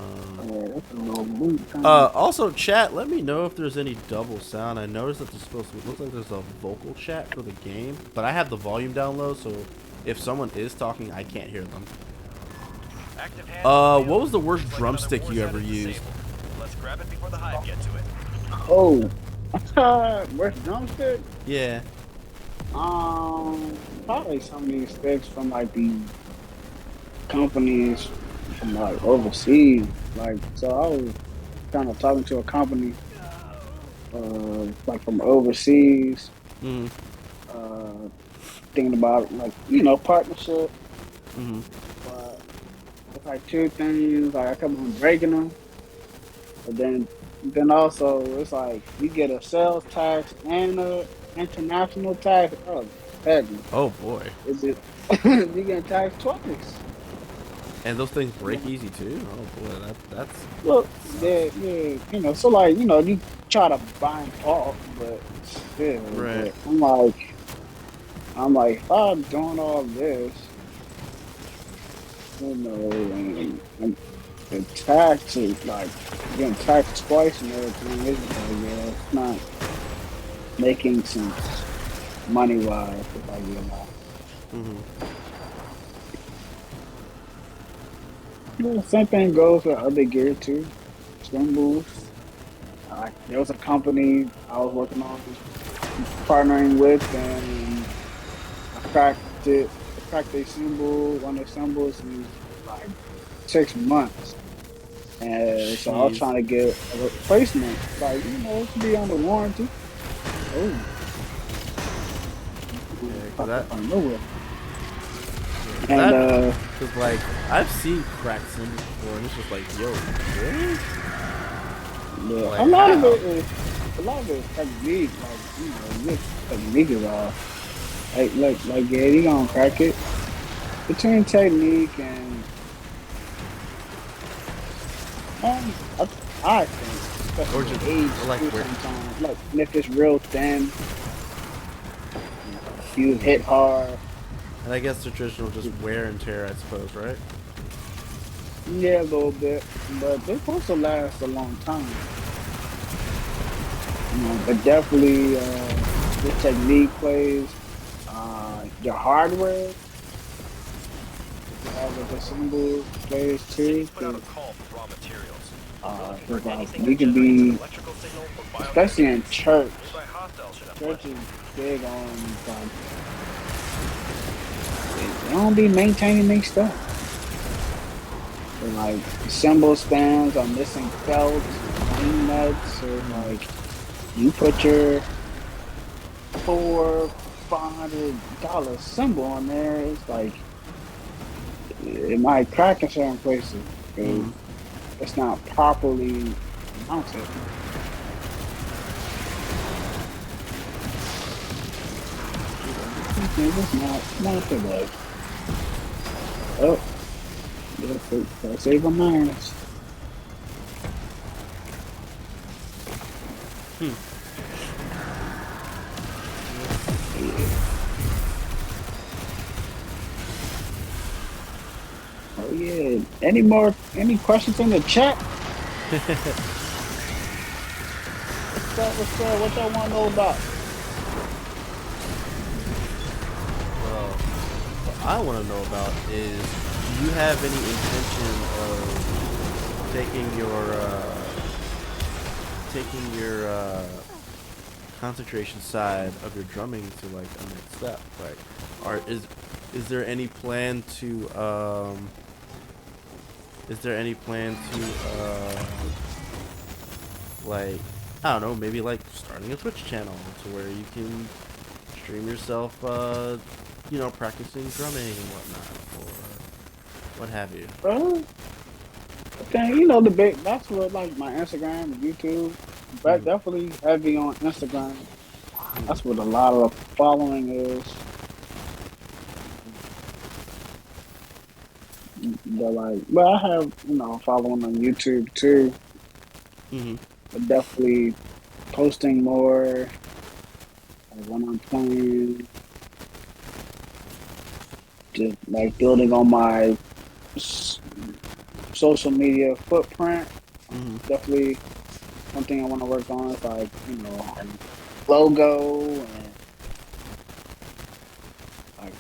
that's a little boot. Also, chat, let me know if there's any double sound. I noticed that there's supposed to be, looks like there's a vocal chat for the game, but I have the volume down low, so if someone is talking, I can't hear them. What was the worst drumstick you ever used? Let's grab it before the hive get to it. Oh, where's drumstick? Yeah. Probably some of these sticks from like the companies from like overseas. Like, so I was kind of talking to a company, like from overseas, Mm-hmm. thinking about like partnership. Mm-hmm. But it's like 2 things. Like I kept on breaking them, but then also it's like you get a sales tax and a international tax. Oh, heck, Oh boy. is it? You get taxed twice. And those things break easy too. Oh boy, that's. Look, yeah. So like you try to buy in bulk, but still, Right. but I'm like, if I'm doing all this, and the tax is like getting taxed twice and everything. It's not making sense money wise. If I get that. Mm-hmm. Yeah, same thing goes with other gear too. Swim booths. There was a company I was working on, partnering with, and I cracked it. I cracked a symbol, one of the symbols, in like 6 months. And so I was Jeez. trying to get a replacement, like to be under warranty. Oh, Yeah, popped that. up out of nowhere. That, And cause like I've seen cracked symbols before, and it's just like, yo, really? yeah, Like, a lot of how? it is technique, like this technique is off. Like yeah, you gonna crack it. Between technique and I think, Or especially just- age, or like too, where- sometimes, like if it's real thin, you hit hard. And I guess the traditional just wear and tear, I suppose, right? Yeah, a little bit, but they're supposed to last a long time. But definitely, the technique plays. Your hardware, if you have a good symbol, plays too. Put out a call for raw materials. 'Cause, like, you can be, especially in church. Church is big on like they don't be maintaining their stuff. And like cymbal stands are missing belts, wing nuts, or like you put your $400-500 cymbal on there, it's like it might crack in certain places because it's not properly mounted. It's not too bad. Oh, Gotta save my minds. Oh yeah. Any questions in the chat? What's up? What y'all want to know about? Well, what I want to know about is, do you have any intention of taking your concentration side of your drumming to like a next step? Like, is there any plan to like, I don't know, maybe like starting a Twitch channel to where you can stream yourself, practicing drumming and whatnot, or what have you? Okay, that's what like my Instagram and YouTube, but definitely heavy on Instagram. That's what a lot of the following is. But I have, following on YouTube too. But definitely posting more when I'm playing. Just like building on my social media footprint. Definitely something I want to work on is like, logo and like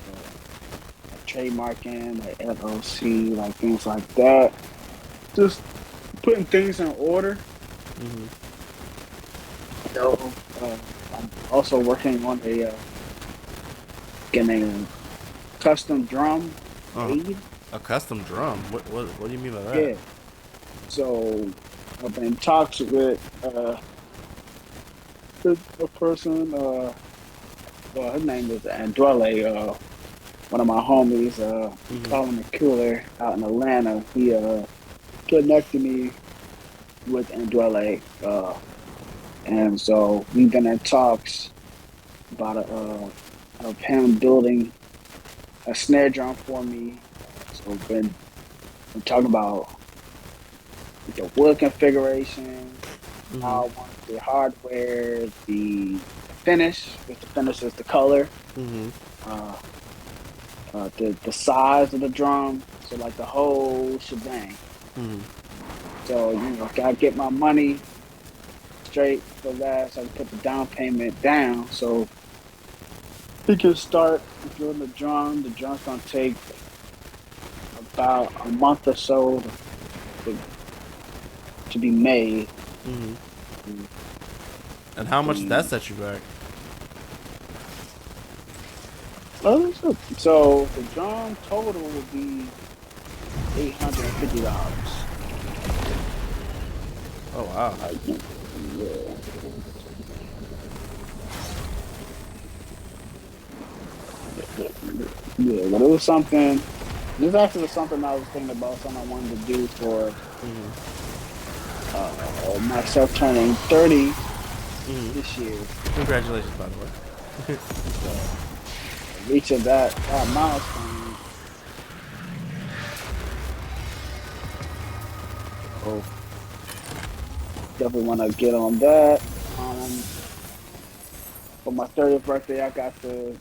trademarking, like LLC, like things like that. Just putting things in order. So I'm also working on getting a custom drum made. A custom drum? What do you mean by that? Yeah. So I've been in talks with a person. Well, his name is Andrele. One of my homies. We call him the Cooler out in Atlanta. He connected me with Andrele, and so we've been in talks about of him building a snare drum for me. So we've been talking about the wood configuration, how I want the hardware, the finish, which the finish is the color, the size of the drum, so like the whole shebang. So gotta get my money straight for that, so I can put the down payment down, so we can start doing the drum. The drum's gonna take about a month or so to be made. And how much did that set you back? So the drum total would be $850. Oh wow! Yeah, but it was something. This actually was something I was thinking about. Something I wanted to do for myself turning 30 this year. Congratulations, by the way. Reaching that milestone. Oh, definitely want to get on that. For my 30th birthday, I got to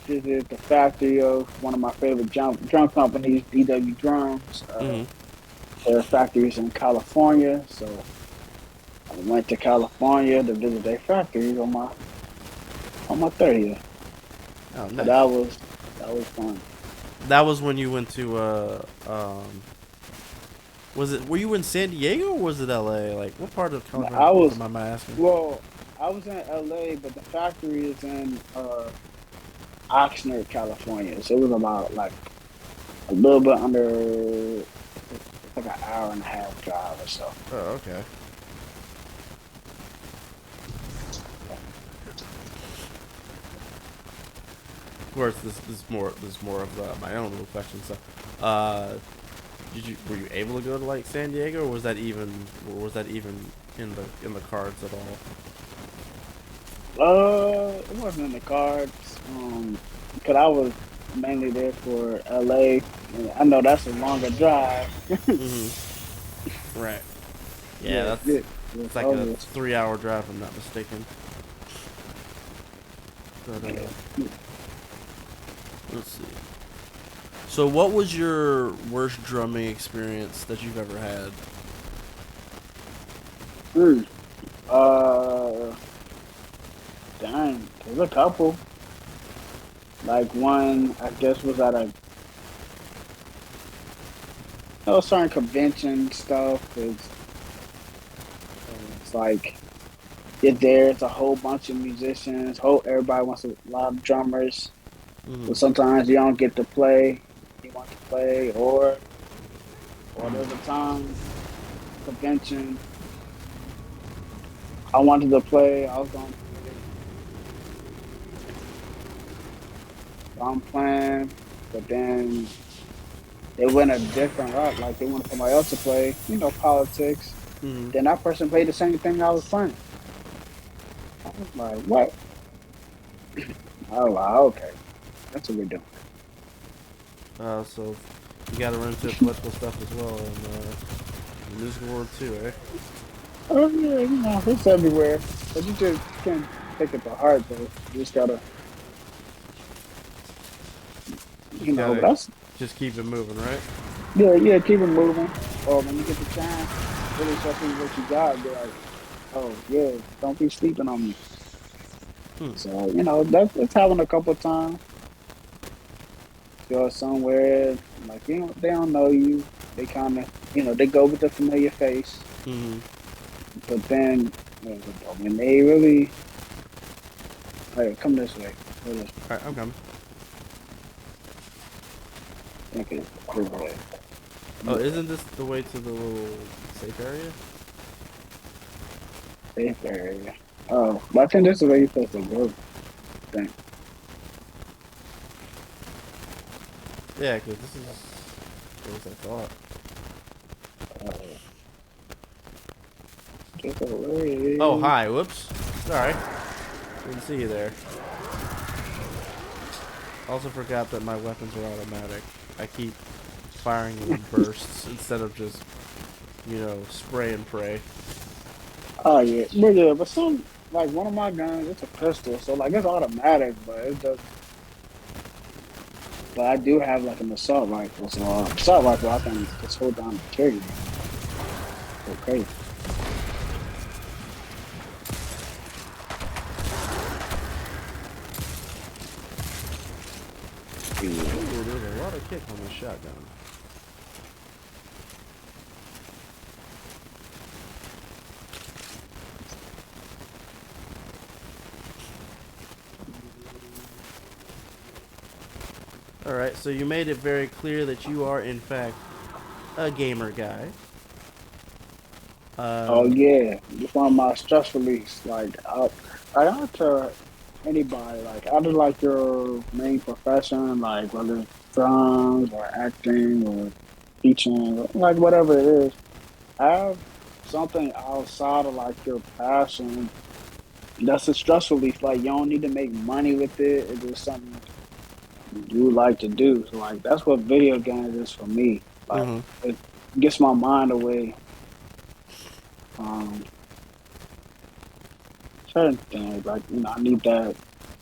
visit the factory of one of my favorite drum companies, DW Drums. Their factories in California, so I went to California to visit their factories on my 30th. Oh, nice. So that was fun. That was when you went to were you in San Diego or was it LA? Like, what part of California am I asking? Well, I was in LA, but the factory is in Oxnard, California. So it was about like a little bit under like an hour and a half drive or so. Oh, okay. Of course, this is more of my own little question. So, were you able to go to like San Diego, or was that even in the cards at all? It wasn't in the cards. Cause I was mainly there for LA. And I know that's a longer drive. Right. Yeah, Yeah, that's yeah, yeah, it's like a obvious. 3-hour drive, if I'm not mistaken. But let's see. So, what was your worst drumming experience that you've ever had? Mm. Uh, Dang, there's a couple. Like one, I guess, was at a certain convention stuff. It's like you're there. It's a whole bunch of musicians. Everybody wants a lot of drummers. Mm-hmm. So sometimes you don't get to play. You want to play, or there's a time convention. I wanted to play. I was going to play. So I'm playing, but then they went a different route. Like they wanted somebody else to play. Politics. Mm-hmm. Then that person played the same thing I was playing. I was like, what? I was like, okay, that's what we're doing. So you got to run into political stuff as well in the musical world too, eh? Oh yeah, it's everywhere. But you just can't take it to heart though. You just gotta, Just but gotta that's just keep it moving, right? yeah, keep it moving. Or when you get the chance, really show people what you got. Be like, oh yeah, don't be sleeping on me. Hmm. So that's happened a couple of times. Go somewhere like they don't know you. They kind of they go with the familiar face. Mm-hmm. But then when they really, hey, come this way. All right, I'm coming. Think it's this way. Oh, isn't this the way to the little safe area? Safe area. Oh, but I think this is where you're supposed to go. Think. Yeah, because this is what I thought. Get away. Oh, hi. Whoops. Sorry. Didn't see you there. Also forgot that my weapons are automatic. I keep firing in bursts instead of just, spray and pray. Oh yeah, but some like one of my guns, it's a pistol, so like it's automatic, but it does. But I do have like an assault rifle, so assault rifle I can just hold down the trigger. Okay. Ooh, there's a lot of kick on this shotgun. Alright, so you made it very clear that you are, in fact, a gamer guy. Oh yeah, it's one of my stress release. I don't tell anybody like I do like your main profession, like whether it's drums or acting or teaching, like whatever it is. Have something outside of like your passion. That's a stress relief. Like you don't need to make money with it. It's just something you like to do. So like that's what video games is for me. Like Mm-hmm. it gets my mind away. Um, Certain things like I need that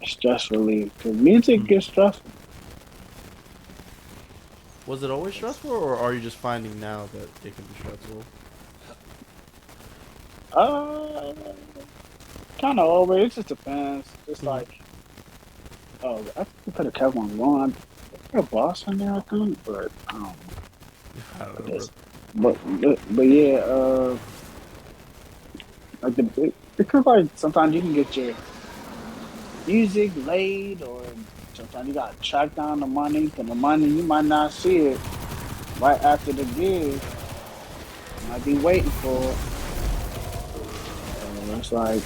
stress relief because music gets stressful. Was it always stressful, or are you just finding now that it can be stressful? Uh, Kind of always. It just depends. It's Mm-hmm. like, oh, I could have kept one going. There's a boss in there, I think, but I don't know. I don't But know, bro. but yeah, like because like sometimes you can get your music laid, or sometimes you gotta track down the money. And the money you might not see it right after the gig. You might be waiting for it. And it's like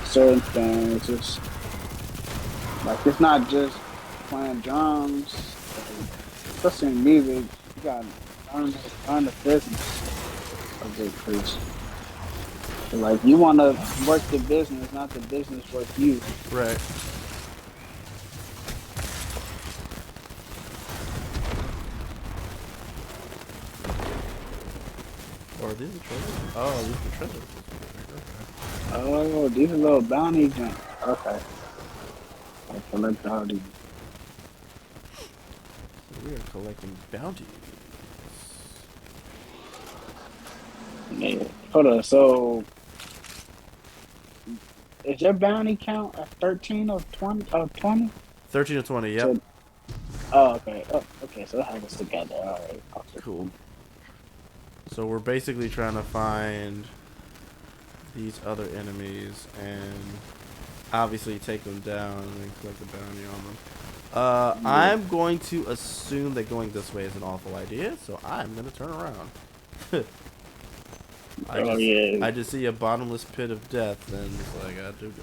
certain things. It's like it's not just playing drums, especially in music. You gotta learn the business of it, because like you want to work the business, not the business work you. Right. are these the treasures? Oh, these are the treasures. Oh, these are little bounty jumps. Okay. I collect bounty. So we are collecting bounties. Yeah. Hold on. So, is your bounty count a 13 or 20? 20? 13 to 20, yep. So, oh, okay. Oh, okay, so it has us together. All right. Okay. Cool. So we're basically trying to find these other enemies and obviously take them down and then collect the bounty on them. I'm going to assume that going this way is an awful idea, so I'm going to turn around. I just see a bottomless pit of death, and it's like, I do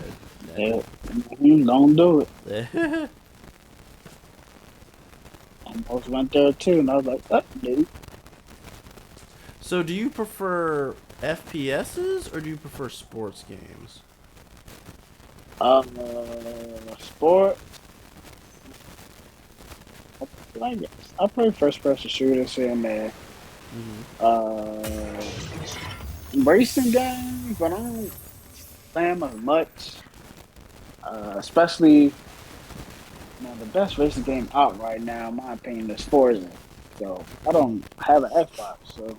Yeah. Don't do it. good. Almost went there too, and I was like, "What, dude?" So do you prefer FPSs or do you prefer sports games? Sport. I play first-person shooters here and there. Racing games, but I don't play them as much. Especially, the best racing game out right now, in my opinion, is Forza. So I don't have an Xbox, so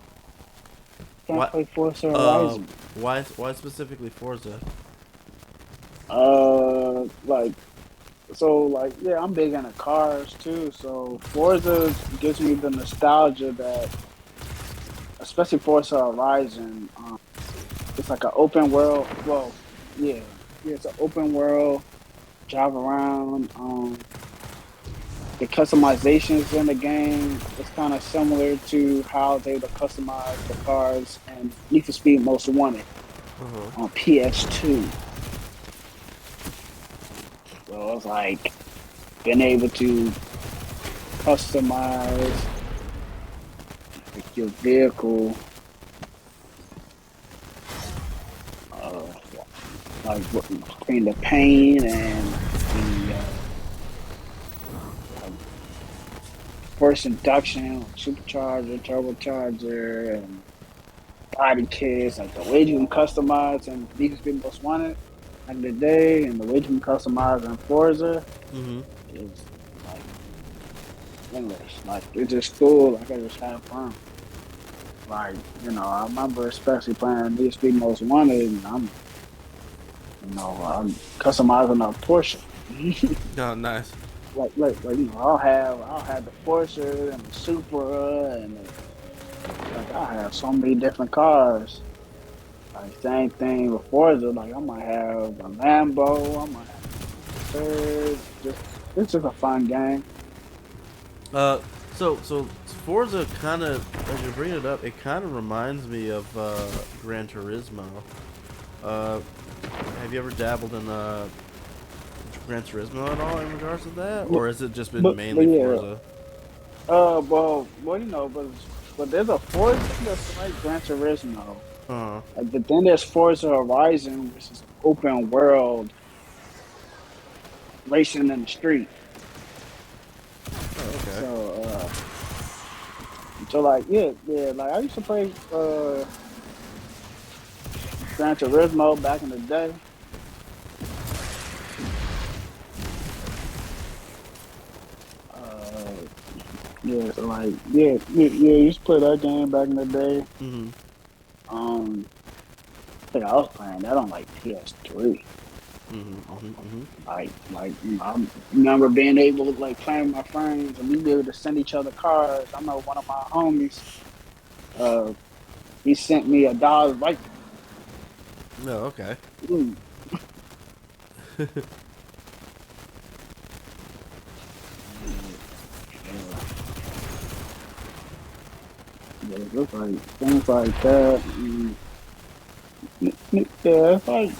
can't play Forza Horizon. Why specifically Forza? Yeah, I'm big into cars too. So Forza gives me the nostalgia that, especially Forza Horizon, it's like an open world. Well, yeah, it's an open world. Drive around. The customizations in the game is kind of similar to how they would customize the cars and Need for Speed Most Wanted on PS2. So it's like being able to customize your vehicle, like between the paint and the first induction, supercharger, turbocharger, and body kits, like the way you can customize and Need for Speed Most Wanted back in the day, and the way you can customize in Forza is like English. Like it's just cool. Like I just have fun. Like I remember especially playing Need for Speed Most Wanted, and I'm customizing a Porsche. Oh, nice. I'll have the Porsche and the Supra and I have so many different cars. Like same thing with Forza. Like I might have a Lambo. I might have a third. It's just a fun game. So Forza kind of, as you bring it up, it kind of reminds me of Gran Turismo. Have you ever dabbled in Gran Turismo at all in regards to that, or has it just been mainly Forza? But there's a Forza that's like Gran Turismo. But then there's Forza Horizon, which is open world racing in the street. Oh, okay. So like like I used to play Gran Turismo back in the day. I used to play that game back in the day. I think I was playing that on like PS3. I remember being able to like play with my friends and we be able to send each other cars. I know one of my homies, he sent me $1 right. No, okay. It looks like things like that. Yeah, it's like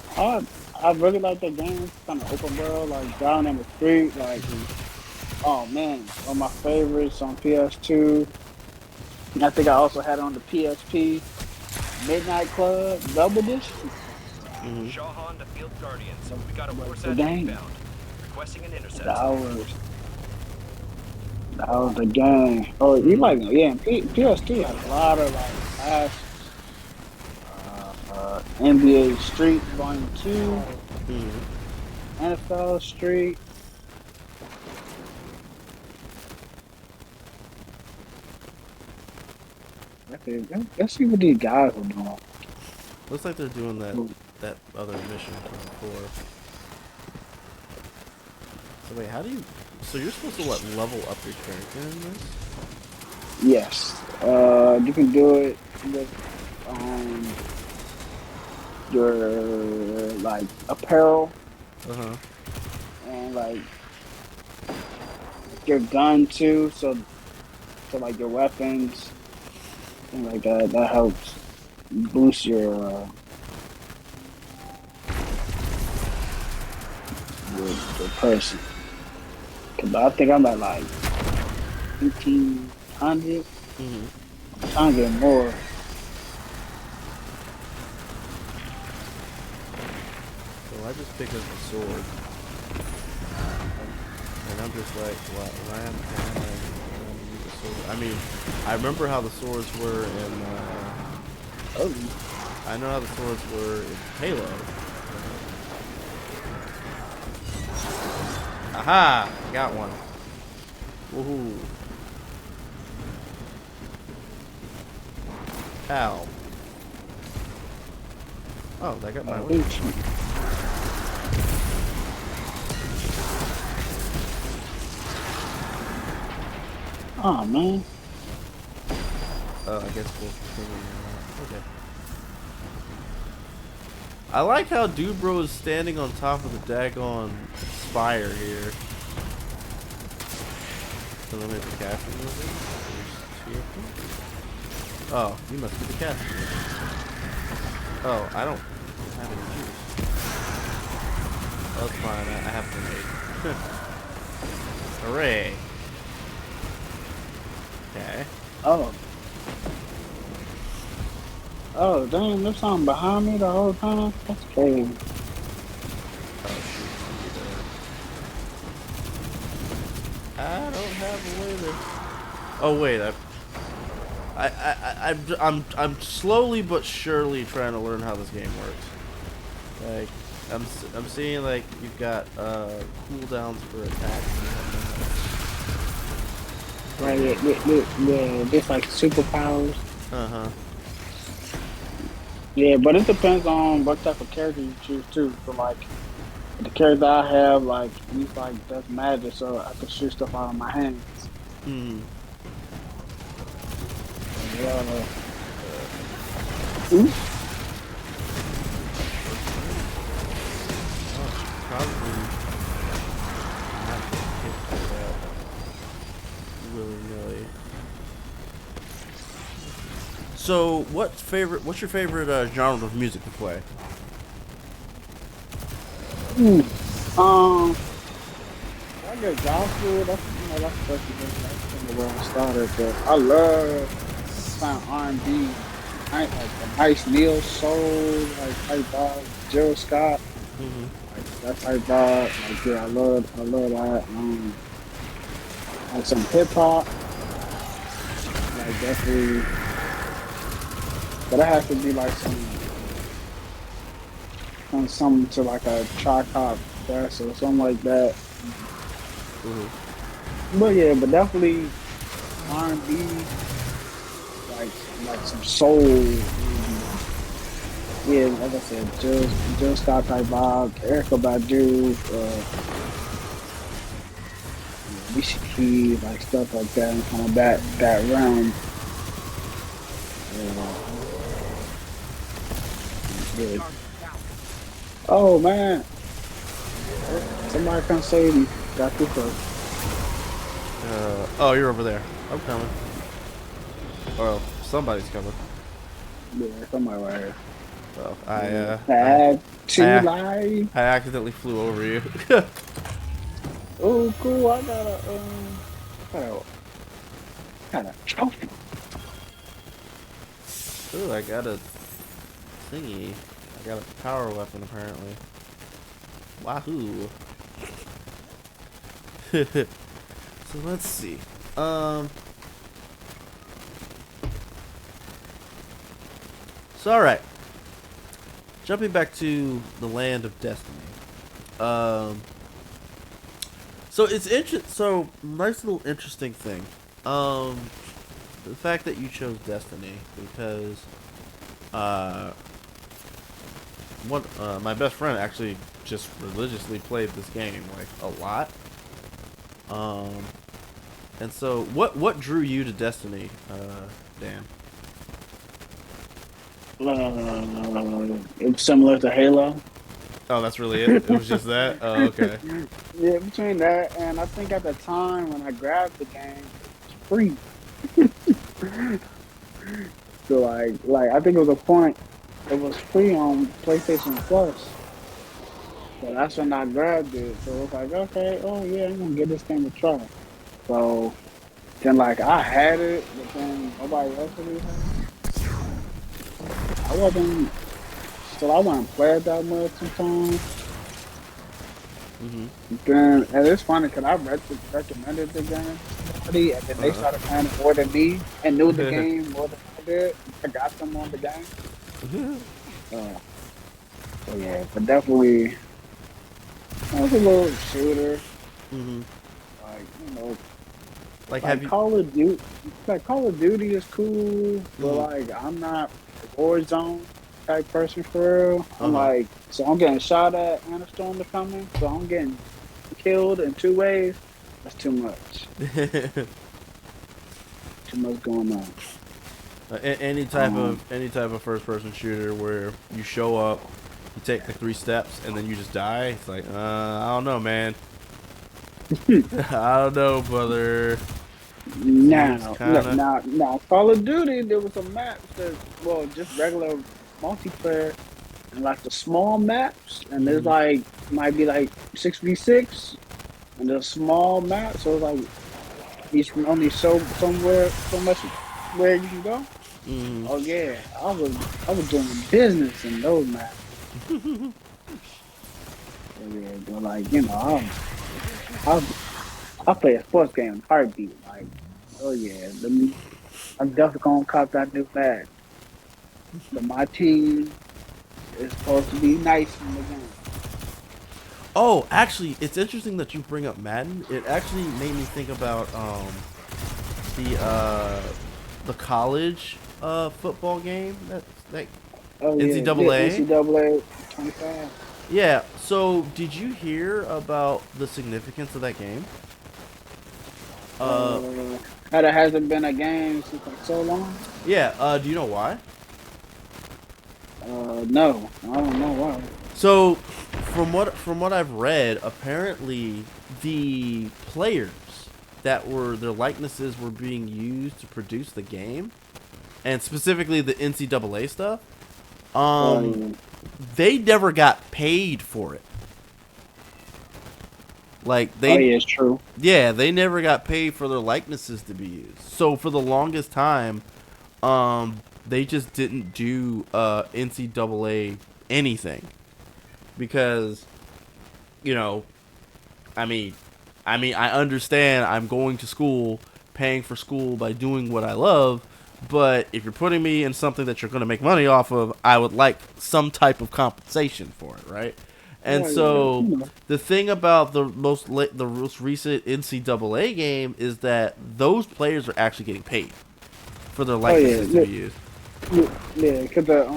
I really like the game. It's kind of open world, like down in the street. Like, oh man, one of my favorites on PS2. And I think I also had it on the PSP. Midnight Club Double Edition. Shahan to Field Guardians. We got a force The game. inbound. Requesting an intercept. That was the game. Oh, you like and PS2 had a lot of like fast NBA Street Volume 2, Mm-hmm. NFL Street. Okay, let's see what these guys are doing. Looks like they're doing that other mission from before. So wait, how do you? So you're supposed to what, level up your character in this? Yes. You can do it with your like apparel Uh huh. and like your gun too. So like your weapons and like that helps boost your person. Cause I think I'm at like 1,500. Mm-hmm. I'm trying to get more. So I just picked up a sword, and I'm just like, why am I use a sword? I mean, I remember how the swords were in. I know how the swords were in Halo. Aha! Got one. Woohoo! Ow. Oh, that got my weapon. Oh man. I guess we'll continue. Okay. I like how Dude Bro is standing on top of the daggone spire here. So let me hit the casting movie. There's 2 of them. Oh, you must be the casting movie. Oh, I don't have any juice. Oh, it's fine. I have grenade. Hooray. Okay. Oh, dang, there's something behind me the whole time? That's crazy. Oh, shoot. I don't have a way to... Oh, wait. I'm slowly but surely trying to learn how this game works. Like, I'm seeing, like, you've got, cooldowns for attacks and Right, yeah, just like superpowers. uh-huh. Yeah, but it depends on what type of character you choose too. So like the character I have, like he's like does magic, so I can shoot stuff out of my hands. Hmm. Yeah. Probably have to hit that willy-nilly. So, what's your favorite genre of music to play? I guess gospel. That's where I started. But I love kind of R&B, like a nice neo soul, like type vibe, Jill Scott. Mm-hmm. Like that type vibe. Like yeah, I love that. Like some hip hop. Like definitely. But it has to be like something to like a tripod press or something like that. Mm-hmm. But yeah, but definitely R&B, like some soul. Yeah, like I said, Jill Scott type vibe, Erykah Badu, Alicia Keys, like stuff like that, kind of that realm. Yeah. Oh man, somebody come save me. Got you first. Oh, you're over there. I'm coming. Well, somebody's coming. Yeah, somebody right here. Well, Live. I accidentally flew over you. Oh, cool. I got a trophy. Ooh, I got a thingy. I got a power weapon apparently. Wahoo! So let's see. So alright. jumping back to the land of destiny. So it's so nice little interesting thing. The fact that you chose Destiny because my best friend actually just religiously played this game like a lot. And so what drew you to Destiny, Dan? It's similar to Halo. Oh, that's really it? It was just that? Oh, okay. Yeah, between that and I think at the time when I grabbed the game, it was free. So like I think it was a point it was free on PlayStation Plus. So that's when I grabbed it. So it was like, okay, oh yeah, I'm gonna give this game a try. So then like I had it, but then nobody else really had it. I wasn't so I wasn't playing that much sometimes. Mm-hmm. Then and it's funny because I recommended the game to somebody, and then they started playing it more than me and knew the game more than I did. I got them on the game. So yeah, but definitely it was a little shooter. Mm-hmm. Like have you... Call of Duty. Like Call of Duty is cool, but like I'm not a Warzone type person for real. I'm like, so I'm getting shot at and a storm is coming, so I'm getting killed in 2 ways. That's too much. Too much going on. Any type of first person shooter where you show up, you take the 3 steps, and then you just die. It's like, I don't know, man. I don't know, brother. Now, Call of Duty, there was a map that, well, just regular multiplayer, and like the small maps, and there's like, might be like 6v6, and there's small maps, so it's like, you can only so much where you can go. Oh yeah, I was doing business in those maps. Yeah, but like, you know, I play a sports game in heartbeat. Like, oh yeah, I'm definitely gonna cop that new bag. But my team is supposed to be nice in the game. Oh, actually, it's interesting that you bring up Madden. It actually made me think about the college football game that NCAA. Yeah, NCAA 25. Yeah. So, did you hear about the significance of that game? That it hasn't been a game since like so long. Yeah. Do you know why? No, I don't know why. So, from what I've read, apparently the players that were their likenesses were being used to produce the game, and specifically the NCAA stuff. They never got paid for it. Like they. Oh yeah, it's true. Yeah, they never got paid for their likenesses to be used. So for the longest time, they just didn't do NCAA anything because, you know, I mean, I understand I'm going to school, paying for school by doing what I love, but if you're putting me in something that you're going to make money off of, I would like some type of compensation for it, right? And so the thing about the most recent NCAA game is that those players are actually getting paid for their likenesses to be used. Yeah, because the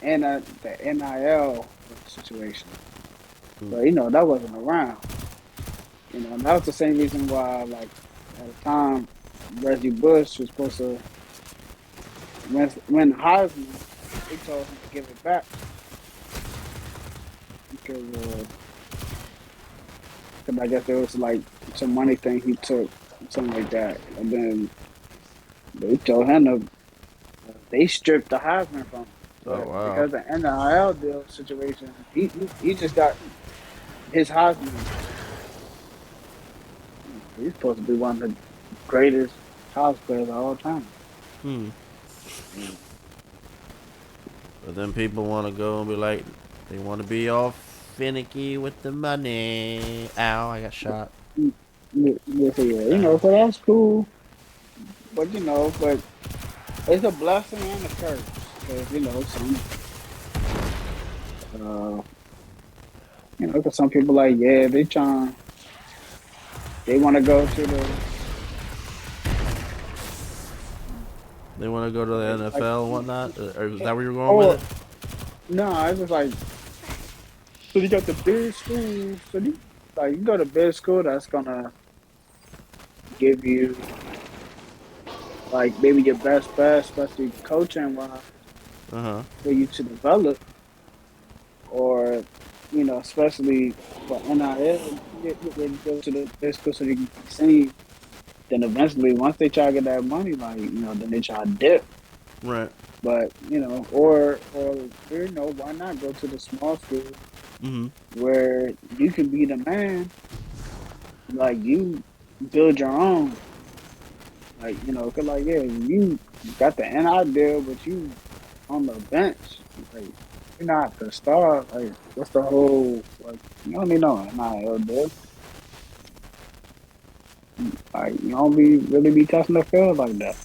NIL situation. But you know that wasn't around. You know, and that was the same reason why, like at the time, Reggie Bush was supposed to win Heisman. They told him to give it back because I guess there was like some money thing he took, something like that, and then they told him to. They stripped the Heisman from him. Oh wow! Because of the NIL deal situation, he just got his Heisman. He's supposed to be one of the greatest college players of all time. But then people want to go and be like, they want to be all finicky with the money. Ow, I got shot. Yeah, you know, so that's cool. But, you know, but it's a blessing and a curse. Because, you know, because some people like, yeah, they want to go to the, They want to go to the like, NFL and whatnot. Or is that where you're going or, with it? no, it's just like, so you got the big school, so you go to big school that's going to give you, like, maybe your best bet, especially coaching wise, Uh huh. for you to develop, or, you know, especially for NIL, you go to the big school so you can be seen. Then eventually, once they try to get that money, like, you know, then they try to dip. Right. But, you know, or you know, why not go to the small school Mm-hmm. where you can be the man, like you build your own, like, you know, cause like, yeah, you got the NI deal, but you on the bench, like you're not the star. Like, what's the whole, like, you don't need no NIL deal. Like, you don't really be touching the field like that.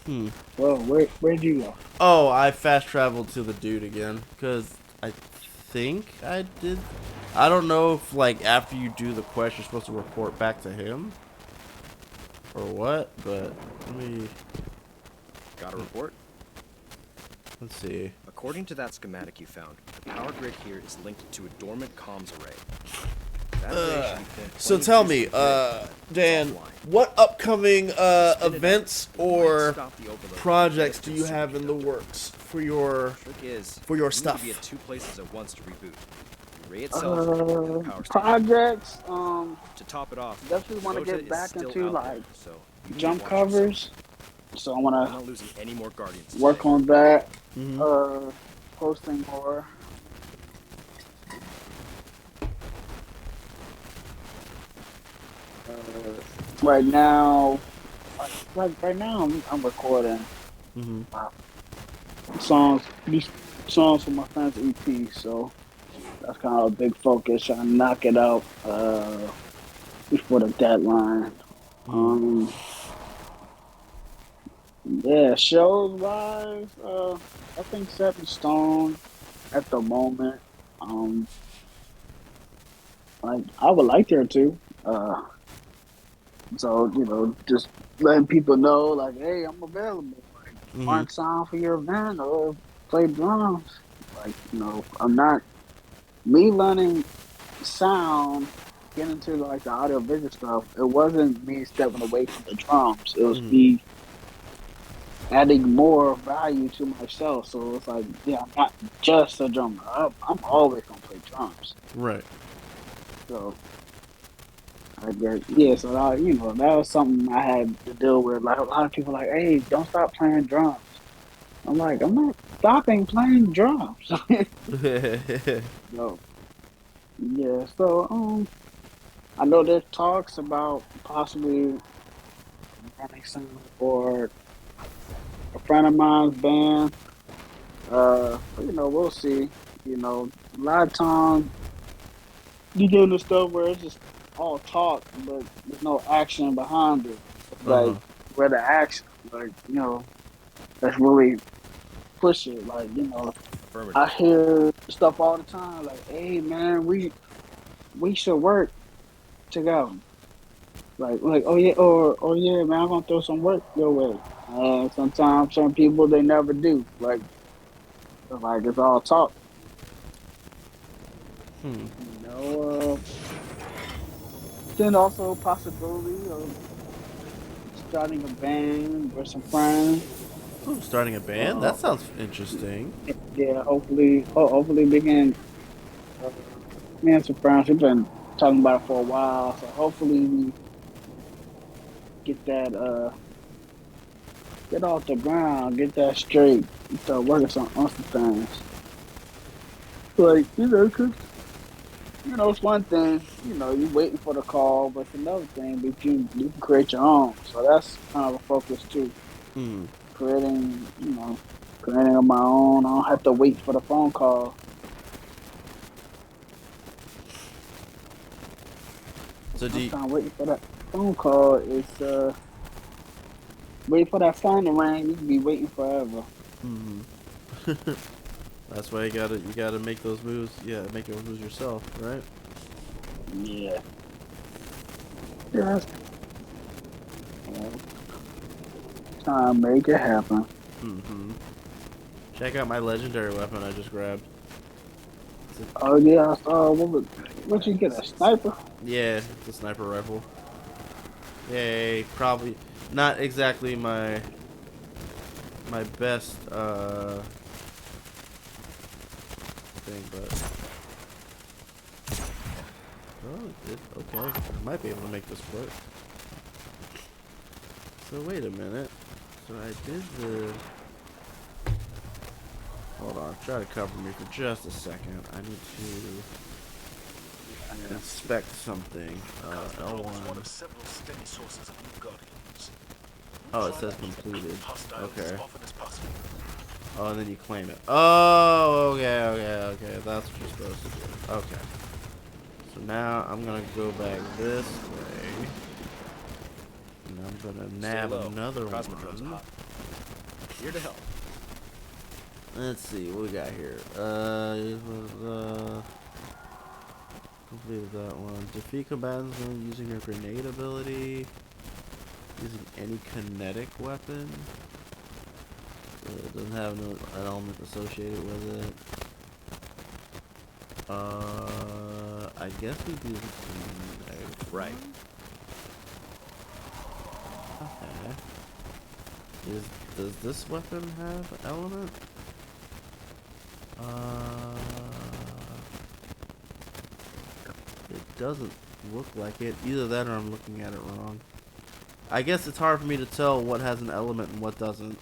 Hmm. Well, where'd you go? Oh, I fast traveled to the dude again because I think I did. I don't know if like after you do the quest, you're supposed to report back to him or what. But let me. Got a report? Let's see. According to that schematic you found, the power grid here is linked to a dormant comms array. That array should be pulling So 20 tell gears me, from the grid. Dan, It's offline. what upcoming Spin it up. events It might or stop the overload projects from do the you have in the superconductor. works for your Trick is, for your you need stuff? to be at two places at once to reboot. The array itself and the power station. Projects. To top it off, Definitely want to Roja get is back still into out there, like so you need to jump watch yourself. covers. So I I'm want not losing any more Guardians to work today. on that. Mm-hmm. Posting more. Right now, right now, I'm recording Mm-hmm. songs, these songs for my friend's EP. So that's kind of a big focus, trying to knock it out before the deadline. Mm. Um, yeah, shows wise, I think set in stone at the moment. Um, like I would like there to. So, you know, just letting people know, like, hey, I'm available. Like, Mm-hmm. want sound for your event or play drums. Like, you know, I'm not me learning sound, getting into like the audio visual stuff. It wasn't me stepping away from the drums. It was Mm-hmm. me adding more value to myself. So it's like, yeah, I'm not just a drummer. I'm always gonna play drums. Right. So I guess, yeah. So you know, that was something I had to deal with. Like a lot of people, like, hey, don't stop playing drums. I'm like, I'm not stopping playing drums. So yeah. So I know there's talks about possibly running some for a friend of mine's band. But, you know, we'll see. You know, a lot of times you get into stuff where it's just all talk, but there's no action behind it. It's like Uh-huh. where the action, like, you know, let's really push it. Like, you know, Affirmative. I hear stuff all the time, like, hey man, we should work together. Like, oh yeah, or oh yeah, man, I'm gonna throw some work your way. And sometimes some people they never do. Like it's all talk. Hmm. You know, then also possibility of starting a band with some friends. Oh, starting a band? Uh, That sounds interesting. yeah, hopefully we can. Uh, Me and some friends, we've been talking about it for a while, so hopefully we get that get off the ground, get that straight, start working on some things. Like, you know, 'cause, you know, it's one thing, you know, you waiting for the call, but it's another thing, but you can create your own. So that's kind of a focus too. Hmm. Creating, you know, creating on my own. I don't have to wait for the phone call. So do you, Sometimes waiting for that phone call is wait for that phone to ring. You can be waiting forever. Mm-hmm. That's why you gotta make those moves. Yeah, make those moves yourself, right? Yeah. Yes. Trying to make it happen. Mm-hmm. Check out my legendary weapon I just grabbed. Oh yeah, I saw. What you get? A sniper? Yeah, it's a sniper rifle. Yay, probably not exactly my best thing, but okay. I might be able to make this work. So wait a minute. So I did the. Hold on, try to cover me for just a second. I need to inspect something. L1. Oh, it says completed. Okay. Oh, and then you claim it. Oh, okay. That's what you're supposed to do. Okay. So now I'm gonna go back this way. And I'm gonna nab another one. Here to help. Let's see what we got here. Completed that one. Defeat combatants when using your grenade ability. Using any kinetic weapon. It doesn't have an element associated with it. I guess we do the kinetic. Right. Okay. Does this weapon have an element? It doesn't look like it. Either that or I'm looking at it wrong. I guess it's hard for me to tell what has an element and what doesn't.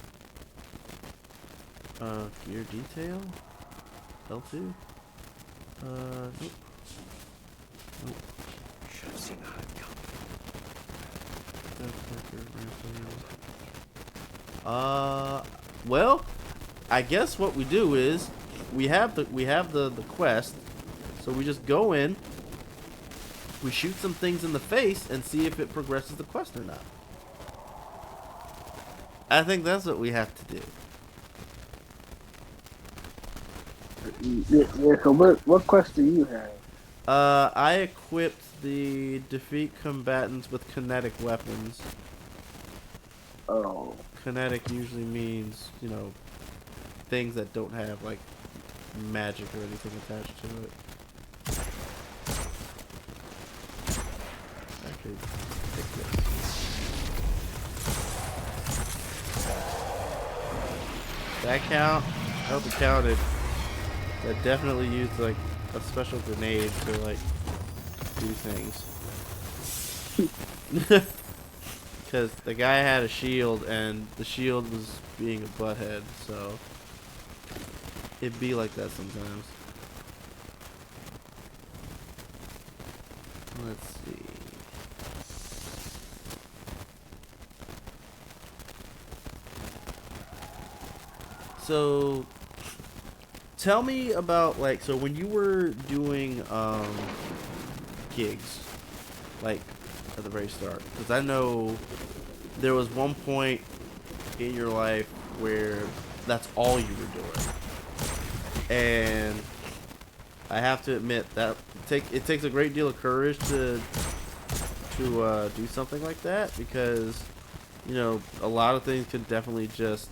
Gear detail? L2? Nope. Nope. Should have seen how it come. Well, I guess what we do is we have the quest, so we just go in, we shoot some things in the face and see if it progresses the quest or not. I think that's what we have to do. Yeah. So what quest do you have? I equipped the defeat combatants with kinetic weapons. Oh. Kinetic usually means, you know, things that don't have like magic or anything attached to it. Actually, take this. That count? I hope it counted. That definitely used like a special grenade to like do things. Because the guy had a shield and the shield was being a butthead, so it'd be like that sometimes. Let's see. So tell me about like, so when you were doing gigs, like at the very start, because I know there was one point in your life where that's all you were doing, and I have to admit that it takes a great deal of courage to do something like that, because you know a lot of things can definitely just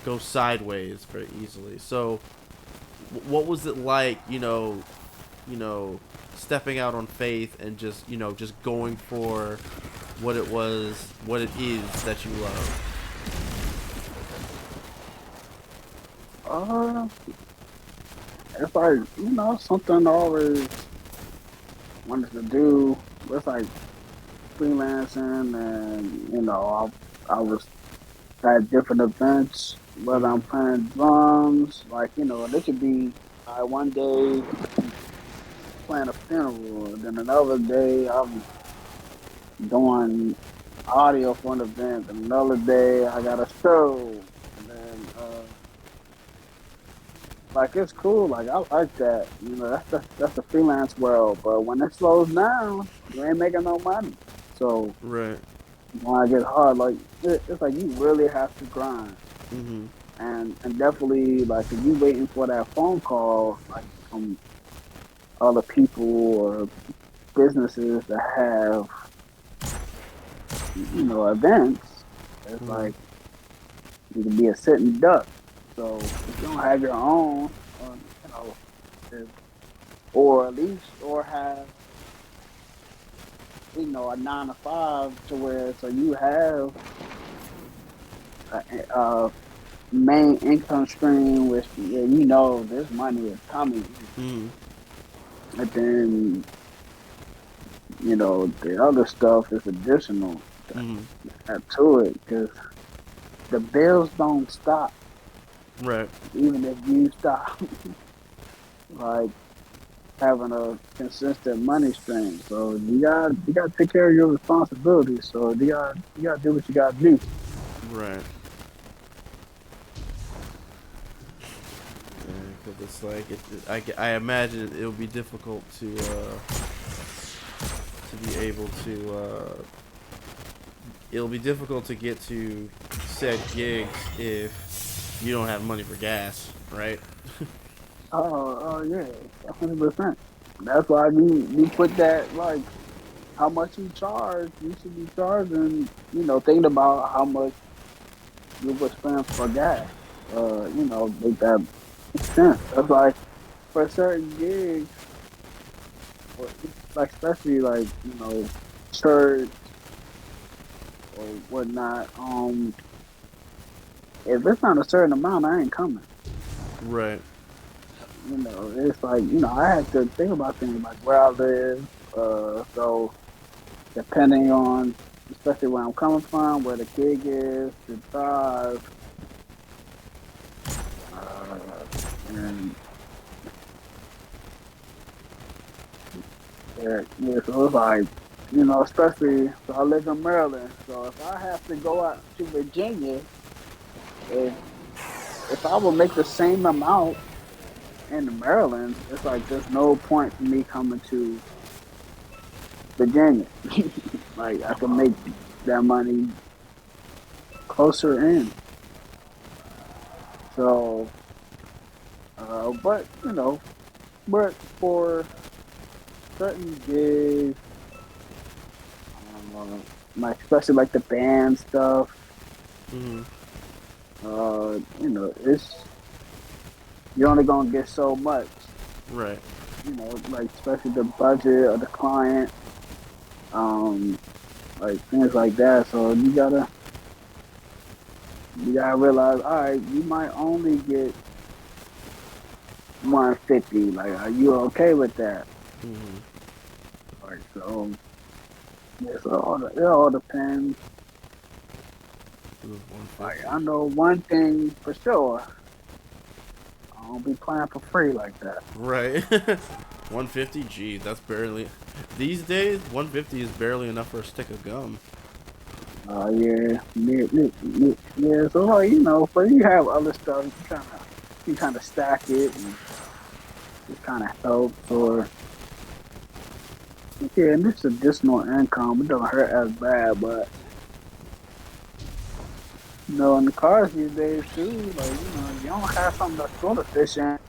go sideways very easily. So what was it like, you know, stepping out on faith and just, you know, just going for what it is that you love? It's like, you know, something I always wanted to do. It's like freelancing, and you know, I was at different events, whether I'm playing drums, like, you know, this could be one day playing a funeral, and then another day I'm doing audio for an event, and another day I got a show, and then like, it's cool, like I like that, you know, that's the freelance world, but when it slows down, you ain't making no money, so Right. when I get hard, like it's like you really have to grind, Mhm. and definitely like if you waiting for that phone call, like from other people or businesses that have events, it's Mhm. like you can be a sitting duck. So if you don't have your own, you know, if- or at least or have a 9 to 5 to where so you have a main income stream, which this money is coming, Mhm. and then the other stuff is additional Mhm. to it because the bills don't stop Right. even if you stop like having a consistent money stream. So you got to take care of your responsibilities. So you got to do what you got to do. Right. Because it's like I imagine it would be difficult to be able to it'll be difficult to get to said gigs if you don't have money for gas, right? Oh yeah, 100%. That's why you put that like how much you charge. You should be charging. Thinking about how much you would spend for gas. Make that make sense. That's like for certain gigs, or like especially like church or whatnot. If it's not a certain amount, I ain't coming. Right. It's like I had to think about things like where I live. So depending on, especially where I'm coming from, where the gig is, the drive, and so it's like especially so I live in Maryland. So if I have to go out to Virginia, if if I will make the same amount in Maryland, it's like there's no point for me coming to Virginia. Like I can make that money closer in. So, but but for certain gigs, like especially like the band stuff, Mhm. it's you're only gonna get so much. Right. Like especially the budget of the client, um, like things like that. So you gotta realize, all right, you might only get 150. Like, are you okay with that? Mhm. Like, so yeah, so it all depends. It was Like, 150. I know one thing for sure, I don't be playing for free like that. Right. 150. Gee, that's barely. These days, 150 is barely enough for a stick of gum. Yeah. So like, but you have other stuff. You kind of stack it, and it kind of helps. Or yeah, and this additional income, it doesn't hurt as bad. But in the cars these days too, like you don't have something that's fuel efficient.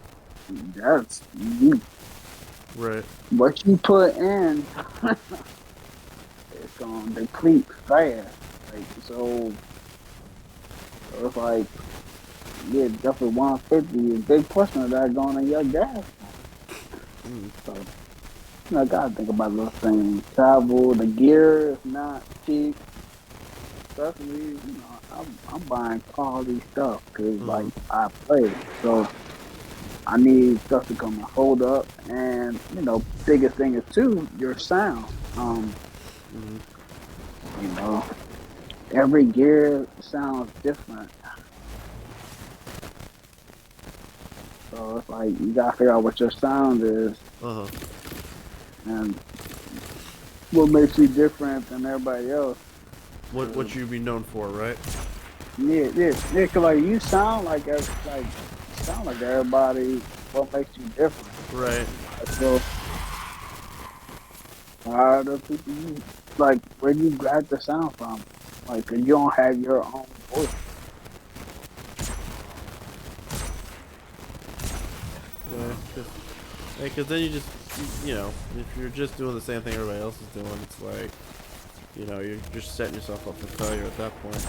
That's Right. what you put in. It's gonna deplete fast. Like so it's like yeah, definitely 150. A big portion of that going in your gas. Mm. So I gotta think about those things. Travel, the gear is not cheap. Especially, I'm buying quality stuff because like Mhm. I play, so I need stuff to come and hold up. And biggest thing is too your sound. Mhm. You know, every gear sounds different, so it's like you gotta figure out what your sound is Uh huh. and what makes you different than everybody else. What you be known for, right? Yeah. Cause like you sound like everybody. What makes you different? Right. So, how are the people you like, where do you grab the sound from? Like, 'cause you don't have your own voice. Yeah, because then you just, you know, if you're just doing the same thing everybody else is doing, it's like, you know, you're just setting yourself up for failure at that point.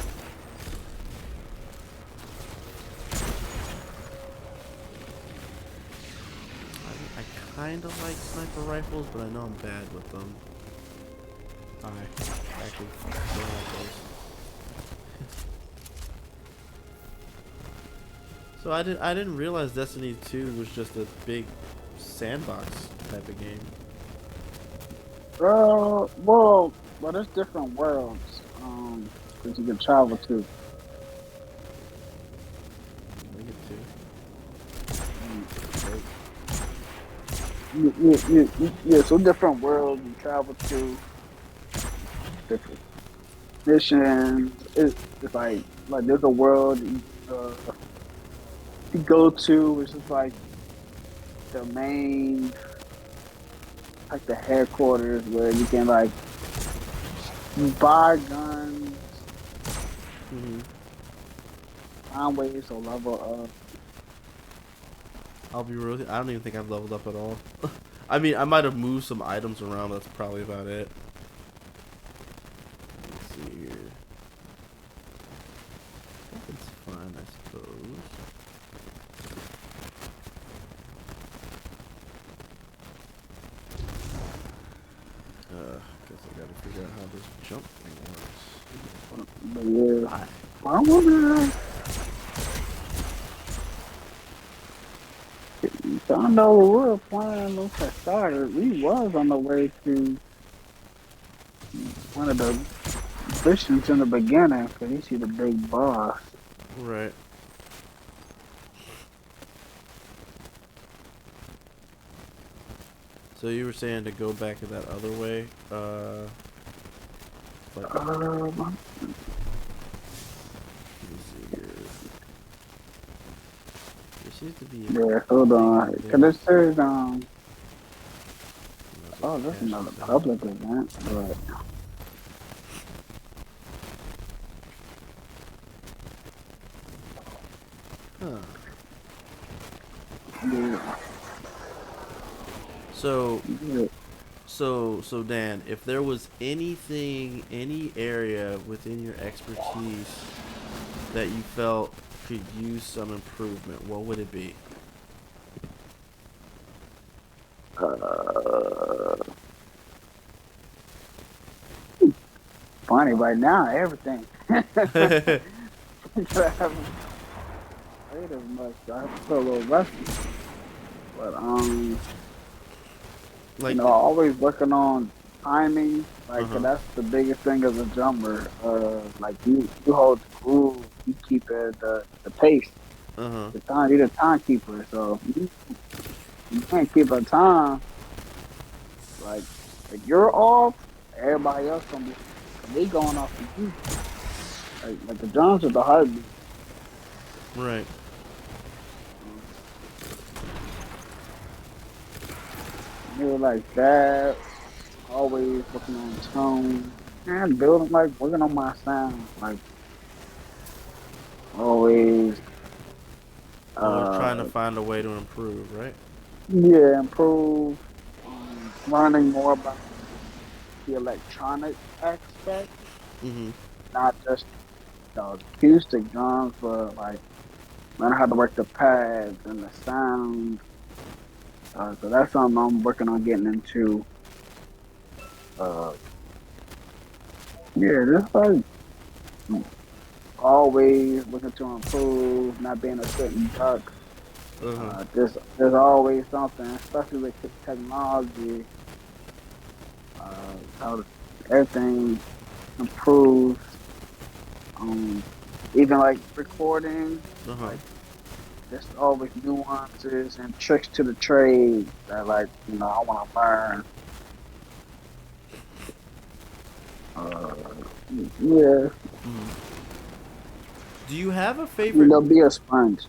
I kind of like sniper rifles, but I know I'm bad with them. Actually, don't like those. So I didn't realize Destiny 2 was just a big sandbox type of game. Well, there's different worlds that you can travel to. Look at Yeah, so different worlds you travel to, different missions. It's like there's a world you go to, which is like the main, like the headquarters where you can like buy guns, find ways to level up. I'll be real with you, I don't even think I've leveled up at all. I mean, I might have moved some items around, but that's probably about it. Let's see here. That's fine, I suppose. Guess I gotta figure out how this jump thing works. But yeah, I wonder. So I know we were playing once I started. We was on the way to one of the missions in the beginning, because you see the big boss. Right. So you were saying to go back to that other way, like, let me see here. There seems to be Yeah, hold on. Because it says, oh, that's another cache public event. But Huh. yeah, So, yeah. so Dan, if there was anything, any area within your expertise that you felt could use some improvement, what would it be? Funny right now, everything. I haven't played as much. I feel a little rusty. But Like, always working on timing. Like uh-huh. that's the biggest thing as a drummer. Like you hold the groove, you keep it the pace. Uh-huh. The time, you're the timekeeper. So you can't keep a time. Like if you're off, everybody else gonna be going off of you. Like the drums are the heartbeat. Right. You're like that. Always working on tone and building, like working on my sound. Like always, Always trying to uh, find a way to improve, right? yeah, improve. Learning more about the electronic aspect, Mm-hmm. not just the acoustic drums, but like learning how to work the pads and the sound. So that's something I'm working on getting into. Uh, yeah, just like always looking to improve, not being a sitting duck. Uh-huh. There's always something, especially with technology. How everything improves. Even like recording, Uh-huh. like there's always nuances and tricks to the trade that like I want to learn. Uh, yeah, Mm. Do you have a favorite? be a sponge.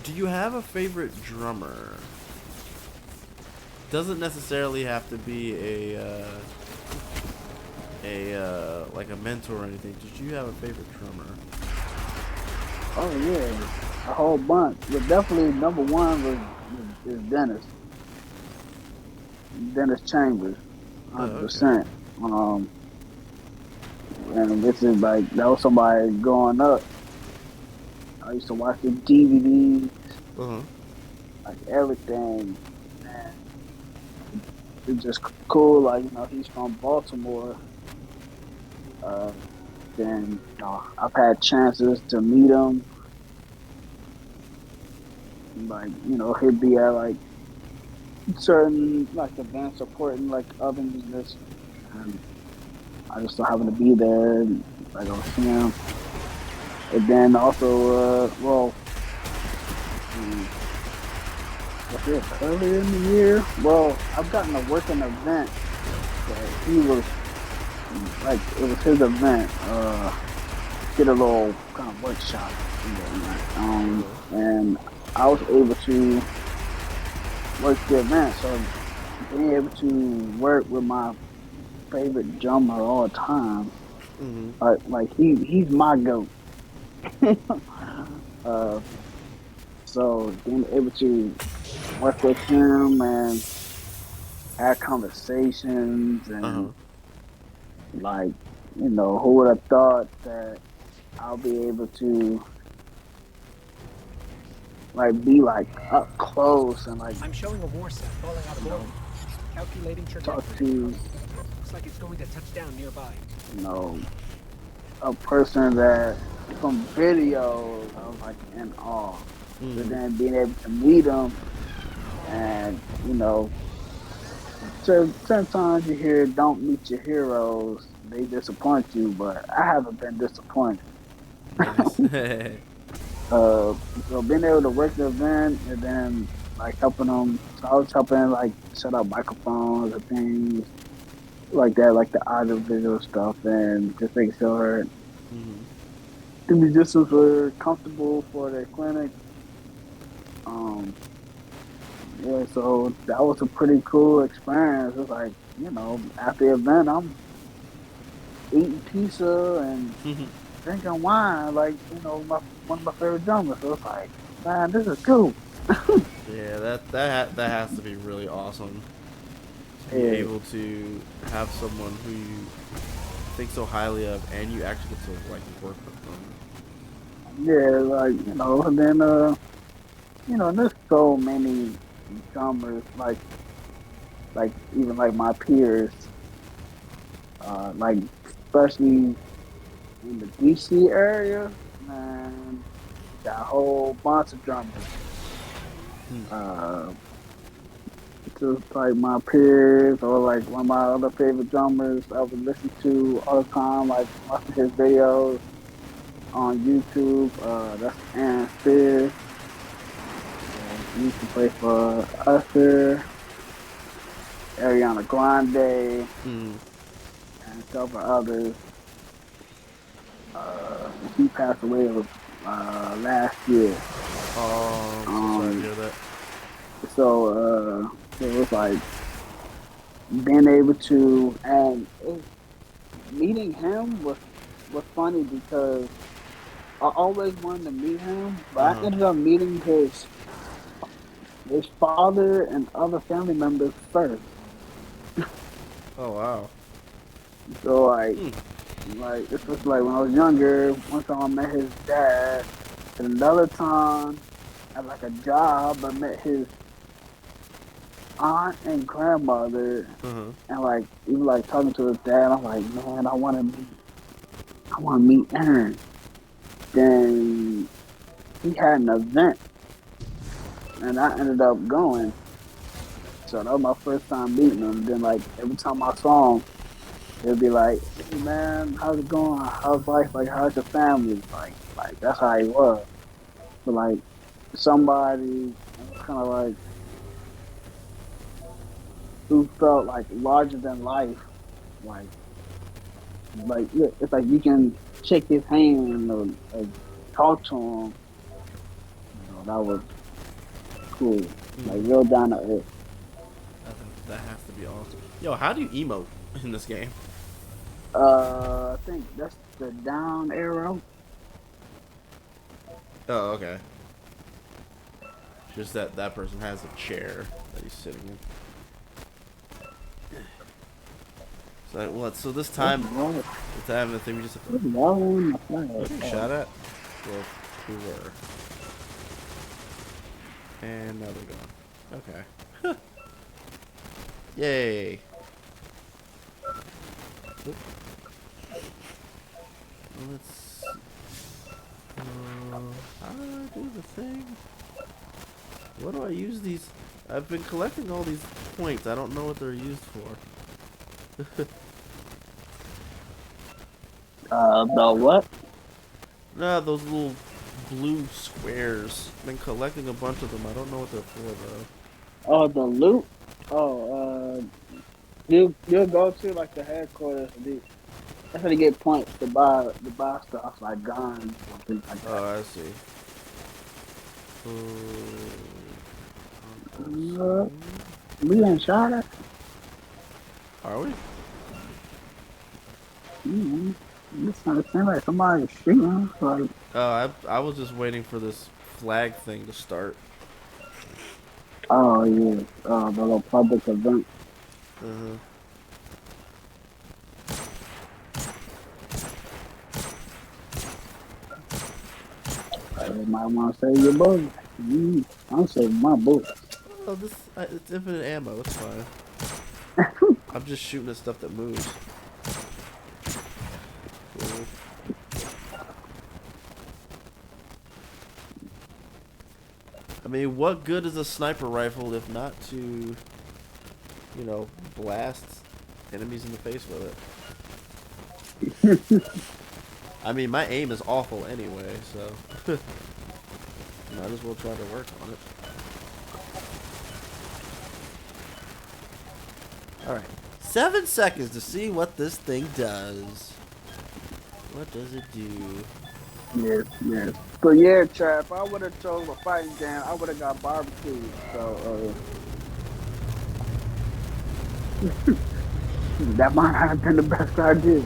Do you have a favorite drummer? Doesn't necessarily have to be a a like a mentor or anything, did you have a favorite drummer? Oh yeah, a whole bunch. But definitely number one is Dennis. Dennis Chambers, Oh, 100%. Um, and this is like that was somebody growing up. I used to watch the DVDs, okay. like everything. And it's just cool. Like he's from Baltimore. Uh, then I've had chances to meet him. Like he'd be at like certain like events supporting like other musicians, and I just so happen to be there and like I'll see him. And then also, was it earlier in the year? Well, I've gotten to work an event that he was like it was his event. Did a little kind of workshop, and I was able to work the event. So being able to work with my favorite drummer of all time, Mm-hmm. like he's my goat. uh, so being able to work with him and have conversations Uh-huh. and like who would have thought that I'll be able to like be like up close and like I'm showing a war set falling out of orbit. Calculating talk trajectory. to Looks like it's going to touch down nearby. you know a person that from videos I was like in awe. But Mm-hmm. then being able to meet them and sometimes you hear don't meet your heroes, they disappoint you, but I haven't been disappointed. Nice. Uh, so being able to work the event and then like helping them, so I was helping like set up microphones and things like that, like the audio visual stuff, and just make sure Mm-hmm. the musicians were comfortable for their clinic. Um, yeah, so that was a pretty cool experience. It's like after the event, I'm eating pizza and drinking wine, like one of my favorite drummers. So it's like, man, this is cool. Yeah, that has to be really awesome to be Yeah, able to have someone who you think so highly of, and you actually get to like work with them. yeah, like and then there's so many drummers, like even like my peers, like especially in the DC area, man, got a whole bunch of drummers. Uh, just like my peers or like one of my other favorite drummers I would listen to all the time, like watching his videos on YouTube. That's Aaron Spears. He used to play for Usher, Ariana Grande, Mm. and several others. He passed away last year. Oh, I'm so sorry to hear that. So it was like being able to and meeting him was funny because I always wanted to meet him, but I ended up meeting his father and other family members first. Oh wow. So like this was like when I was younger. One time I met his dad, and another time at like a job I met his aunt and grandmother, and like even like talking to his dad. I'm like, man, I want to meet Aaron. Then he had an event, and I ended up going. So that was my first time meeting him. Then like every time I saw him, it'd be like, hey man, how's it going? How's life? Like how's your family? Like that's how he was. But like somebody kind of like who felt like larger than life. Like yeah, it's like you can shake his hand or like, talk to him. That was cool. Like real down to earth. That has to be awesome. Yo, how do you emote in this game? I think that's the down arrow. Oh, okay. Just that that person has a chair that he's sitting in. So what? So this time, the time the thing we just shot at. Well, we were. And now they're gone. Okay. Yay. Oop. Let's. How do I do the thing? What do I use these? I've been collecting all these points. I don't know what they're used for. The what? Nah, those little blue squares. I've been collecting a bunch of them. I don't know what they're for though. Oh, the loot. Oh, you'll go to like the headquarters. That's how you get points to buy stuff like guns or things like that. Oh, I see. We ain't shot at. Are we? It's not the same like somebody's shooting. Like, I was just waiting for this flag thing to start. oh yeah, the little public event. You might want to save your bullets. I'm saving my bullets. Oh, this it's infinite ammo. It's fine. I'm just shooting at stuff that moves. Cool. I mean, what good is a sniper rifle if not to, you know, blast enemies in the face with it? I mean, my aim is awful anyway, so might as well try to work on it. Alright, 7 seconds to see what this thing does. What does it do? Yes. But yeah, Trap, if I would have chose a fighting game, I would have got barbecue. So, that might not have been the best idea.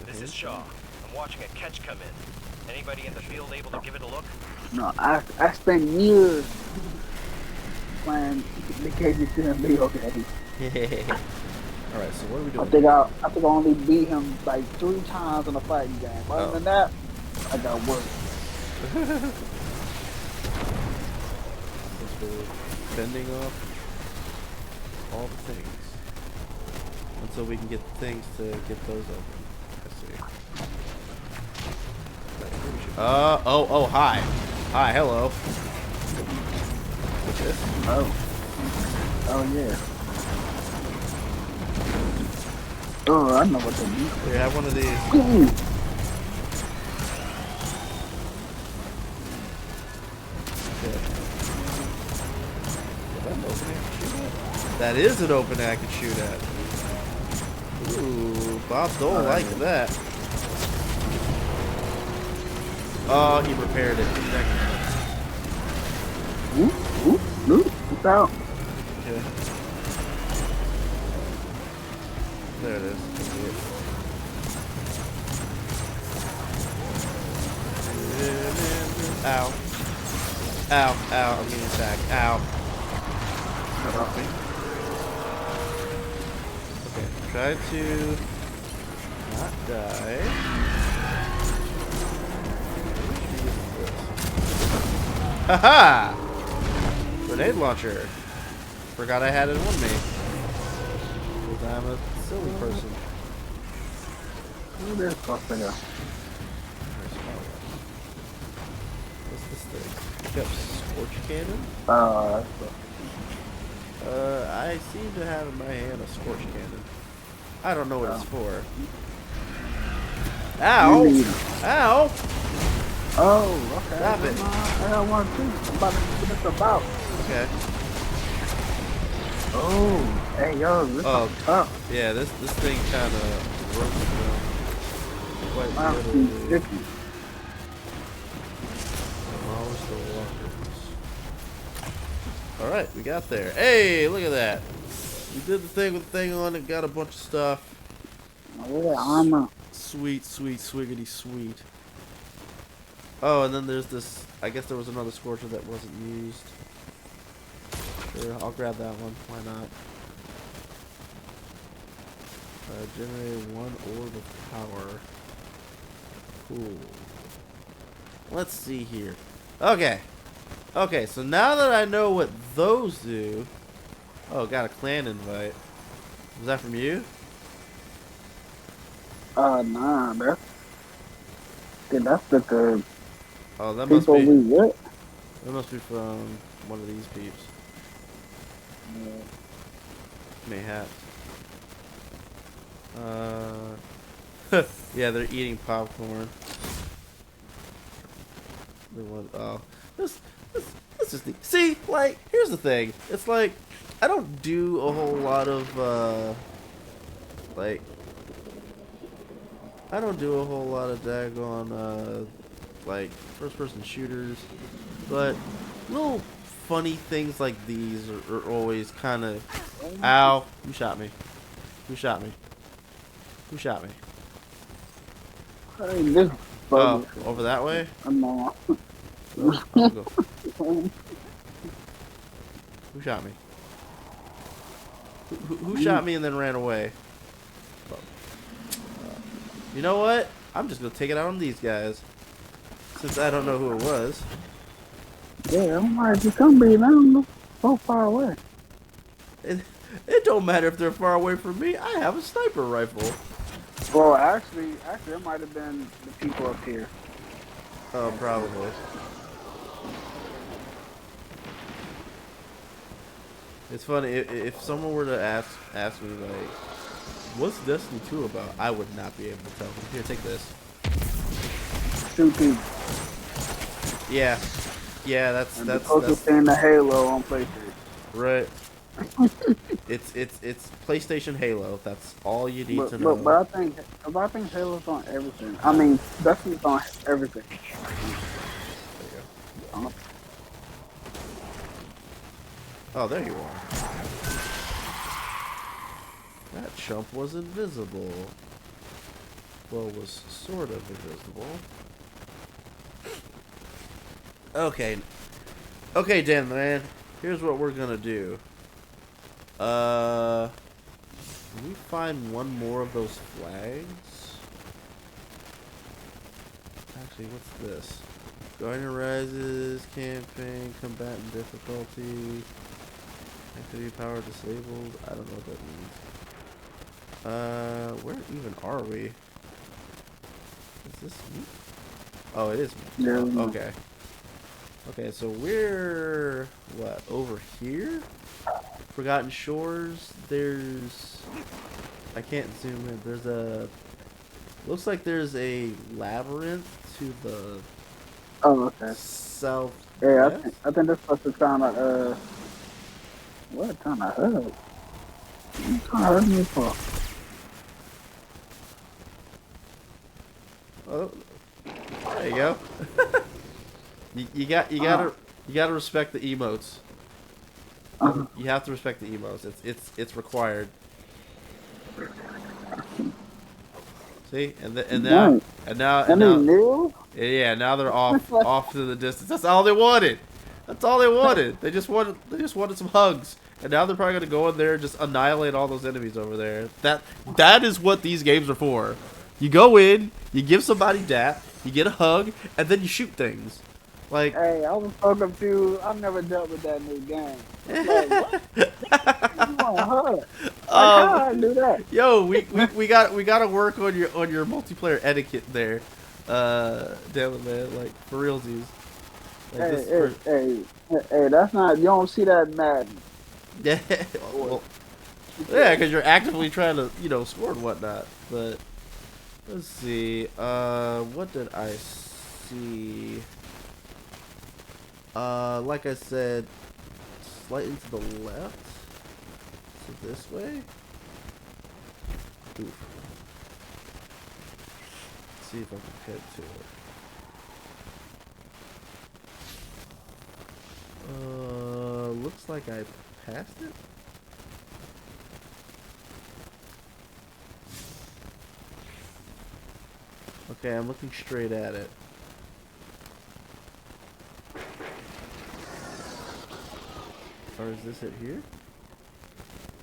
This is Shaw. I'm watching a catch come in. Anybody in the field able to give it a look? No, I spent years playing the McAgee3 video game. Alright, so what are we doing? I think I only beat him like 3 times in a fighting game. Other than that, I got worse. Fending off all the things until we can get the things to get those open. Let's see. Oh, hi. Hi, hello. What's this? Oh yeah. Oh, I know what they mean. We have one of these. That is an opening I can shoot at. Ooh, Bob don't like that. Oh, he repaired it. What's out? Okay. There it is. Ow. Ow, ow, I'm getting attacked. Ow. Okay, try to not die. Haha! Grenade launcher. Forgot I had it on me. Because I'm a silly person. There's something else. What's this thing? Yep, Scorch Cannon? I seem to have in my hand a Scorch Cannon. I don't know what it's for. Ow! Ow! Oh, okay. Stop it. I got one too. I'm about to see what it's about. Okay. Oh, hey yo, this is tough. Yeah, this thing kind of roasted quite literally. Sticky. Demolish the walkers. Alright, we got there. Hey, look at that. We did the thing with the thing on it, got a bunch of stuff. Oh, yeah, armor. Sweet, sweet, swiggity sweet. Oh, and then there's this, I guess there was another Scorcher that wasn't used. Sure, I'll grab that one, why not? Generate 1 orb of power. Cool. Let's see here. Okay. Okay, so now that I know what those do... Oh, got a clan invite. Was that from you? Nah, that's the Oh, that must people be... we with. That must be from one of these peeps. Mayhaps. Yeah, they're eating popcorn. They want, oh, this is the, see, like, here's the thing. It's like, I don't do a whole lot of, like, I don't do a whole lot of daggone, like, first-person shooters, but little funny things like these are always kind of, ow, who shot me? Who shot me? Who shot me? Hey, this Oh, over that way? I'm on. Go, go. Who shot me? Who shot me and then ran away? You know what? I'm just gonna take it out on these guys. Since I don't know who it was. Yeah, I'm like, you come be down so far away. It don't matter if they're far away from me. I have a sniper rifle. Well, actually, it might have been the people up here. Oh, probably. It's funny if someone were to ask me like, "What's Destiny 2 about?" I would not be able to tell them. Here, take this. Shoot people. Yeah, that's The closest thing to Halo on PlayStation. right. It's PlayStation Halo. That's all you need to know. But I think Halo's on everything. I mean, Destiny's on everything. There you go. Oh, there you are. That chump was invisible. Well, was sort of invisible. Okay. Okay, DanThaMan. Here's what we're gonna do. Can we find one more of those flags? Actually, what's this? Guardian Rises, campaign, combatant difficulty, activity power disabled. I don't know what that means. Where even are we? Is this me? Oh, it is me. Yeah. Oh, okay. Okay, so we're what, over here? Forgotten Shores. There's, I can't zoom in. There's a, looks like there's a labyrinth to the south. Yeah, I think that's supposed to sound like what kind of hug? What you trying to hug me for? Oh, there you go. you gotta respect the emotes. You have to respect the emotes. It's required. See, and now yeah, now they're off to the distance. That's all they wanted. That's all they wanted. They just wanted some hugs. And now they're probably gonna go in there and just annihilate all those enemies over there. That is what these games are for. You go in, you give somebody that, you get a hug, and then you shoot things. Like, hey, I was so confused. I've never dealt with that new game. Like, what? You want a hug? Like, how do I do that? Yo, we gotta work on your multiplayer etiquette there, DanThaMan. Like, for realsies. Like, Hey, that's not. You don't see that Madden. Yeah, well, yeah, because you're actively trying to, score and whatnot. But let's see. What did I see? Like I said, slightly to the left. So this way. Oof. Let's see if I can head to it. Looks looks like I passed it. Okay, I'm looking straight at it. Or is this it here?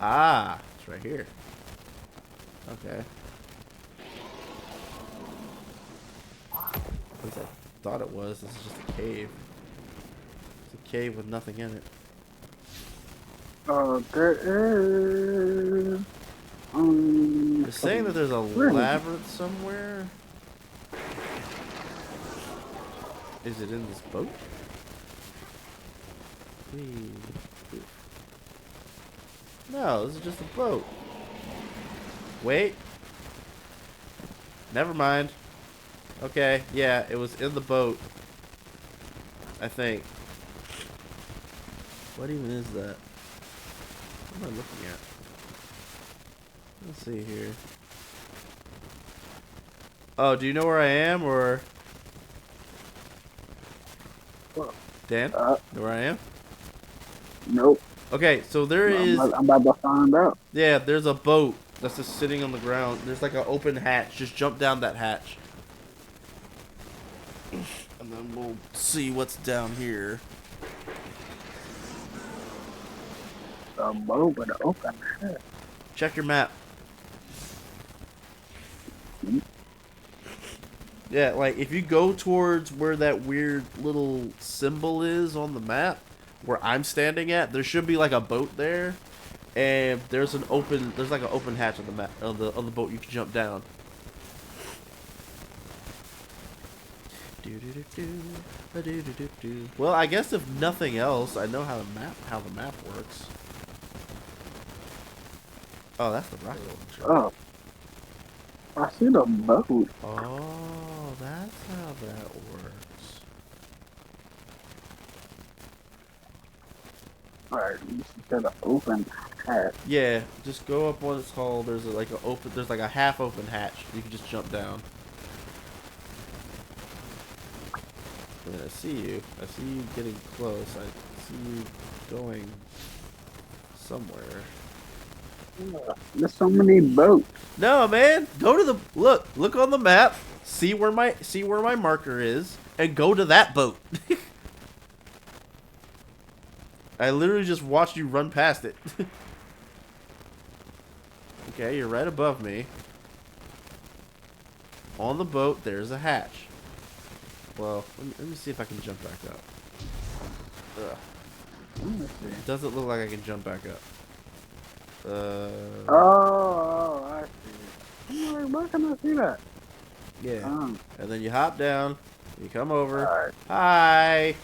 Ah, it's right here. Okay. At least I thought it was. This is just a cave. It's a cave with nothing in it. There is. It's saying that there's a labyrinth somewhere. Is it in this boat? Please. No, this is just a boat. Wait. Never mind. Okay, yeah, it was in the boat. I think. What even is that? What am I looking at? Let's see here. Oh, do you know where I am, or? Dan? Know where I am? Nope. Okay, so there is... I'm about to find out. Yeah, there's a boat that's just sitting on the ground. There's like an open hatch. Just jump down that hatch. And then we'll see what's down here. A boat with an open hatch. Check your map. Yeah, like if you go towards where that weird little symbol is on the map, where I'm standing at, there should be like a boat there, and there's like an open hatch on the map on the boat you can jump down. Well, I guess if nothing else, I know how the map works. Oh, that's the rocket launcher. Oh, I see the boat. Oh, that's how that works. Alright, you said an open hatch. Yeah, just go up what it's called. There's like a half open hatch. You can just jump down. And I see you. I see you getting close. I see you going somewhere. There's so many boats. No, man. Go to the look on the map. See where my marker is, and go to that boat. I literally just watched you run past it. Okay, you're right above me. On the boat, there's a hatch. Well, let me see if I can jump back up. Ugh. It doesn't look like I can jump back up. Oh, I see. I'm like, why can I see that? Yeah. And then you hop down. You come over. Alright. Hi.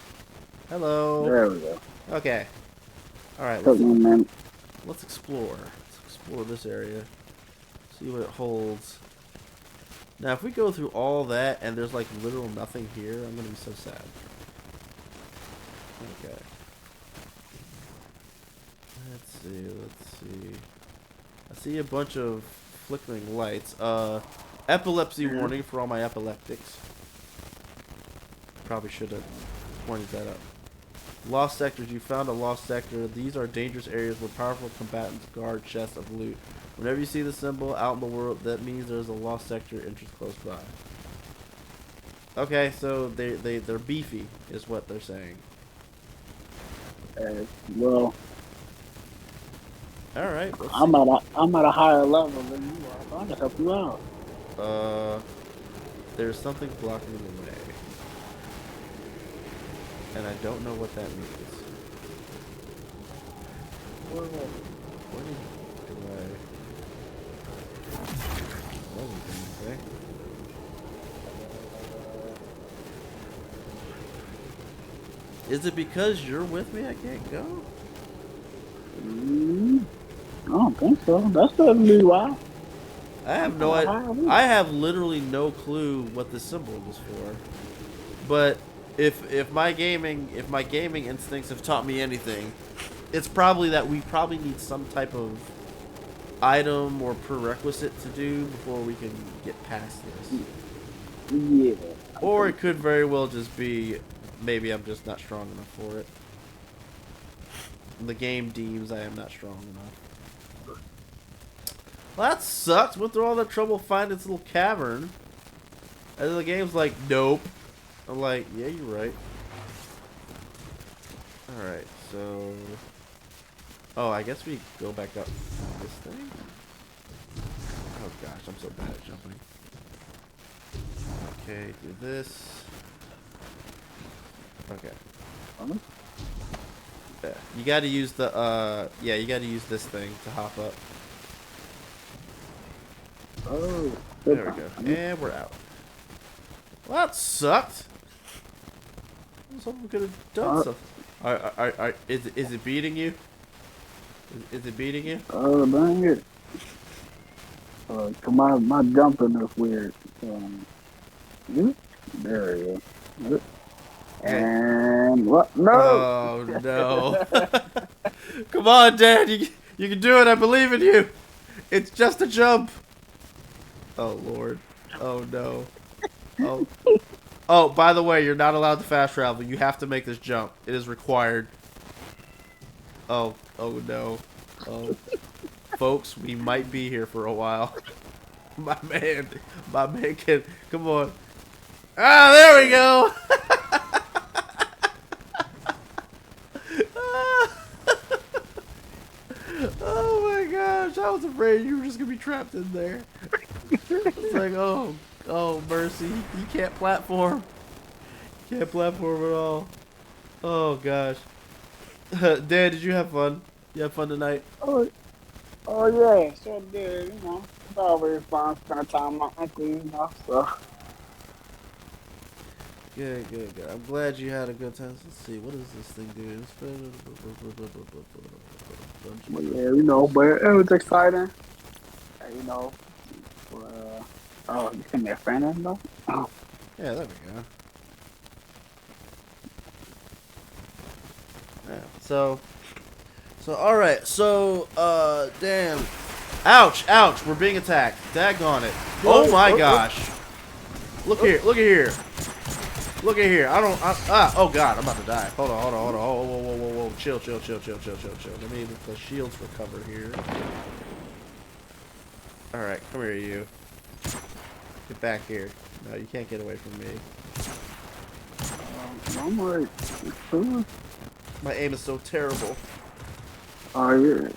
Hello. There we go. Okay. Alright, Took me a minute. let's explore. Let's explore this area. See what it holds. Now, if we go through all that and there's like literal nothing here, I'm gonna be so sad. Okay. Let's see. I see a bunch of flickering lights. Epilepsy warning for all my epileptics. Probably should have pointed that up. Lost sectors. You found a lost sector. These are dangerous areas where powerful combatants guard chests of loot. Whenever you see the symbol out in the world, that means there's a lost sector entrance close by. Okay, so they're beefy, is what they're saying. Well, all right. I'm at a higher level than you are, so I can help you out. There's something blocking the way, and I don't know what that means. What do I? What was it gonna say? Is it because you're with me I can't go? I don't think so. That's definitely why. I have no idea. I have literally no clue what this symbol is for. But if my gaming instincts have taught me anything, it's probably that we probably need some type of item or prerequisite to do before we can get past this. Yeah. Or it could very well just be maybe I'm just not strong enough for it. the game deems I am not strong enough. Well, that sucks. Went through all that trouble finding this little cavern. And then the game's like, nope. I'm like, yeah, you're right. Alright, so... Oh, I guess we go back up this thing? Oh gosh, I'm so bad at jumping. Okay, do this. Okay. Yeah, you gotta use the, yeah, you gotta use this thing to hop up. Oh. There we go. And we're out. Well, that sucked. I was hoping we could have done something. Is it beating you? Is it beating you? Oh, dang it. My jumping is weird. There we go. And what? No! Oh, no. Come on, Dad. You can do it. I believe in you. It's just a jump. Oh, Lord. Oh, no. Oh. Oh, by the way, you're not allowed to fast travel. You have to make this jump. It is required. Oh. Oh, no. Oh. Folks, we might be here for a while. My man can... Come on. Ah, there we go. Oh my gosh, I was afraid you were just gonna be trapped in there. It's like, oh mercy, you can't platform. You can't platform at all. Oh gosh. Dan, did you have fun? You have fun tonight? Oh yeah, sure did. You know, it's always fun spending time with my uncle, you know. So. Good, good, good. I'm glad you had a good time. Let's see, what does this thing do? Well, yeah, you know, but it was exciting. You know, oh, you can make a fan of him though? Oh. Yeah, there we go. Yeah, so alright, so, damn. Ouch, we're being attacked. Daggone it. Oh my gosh. Look here, look at here. Look at here. Oh god, I'm about to die. Hold on. Whoa. Chill. Let me let the shields recover here. Alright, come here, you. Get back here. No, you can't get away from me. I'm like, my aim is so terrible. oh yeah.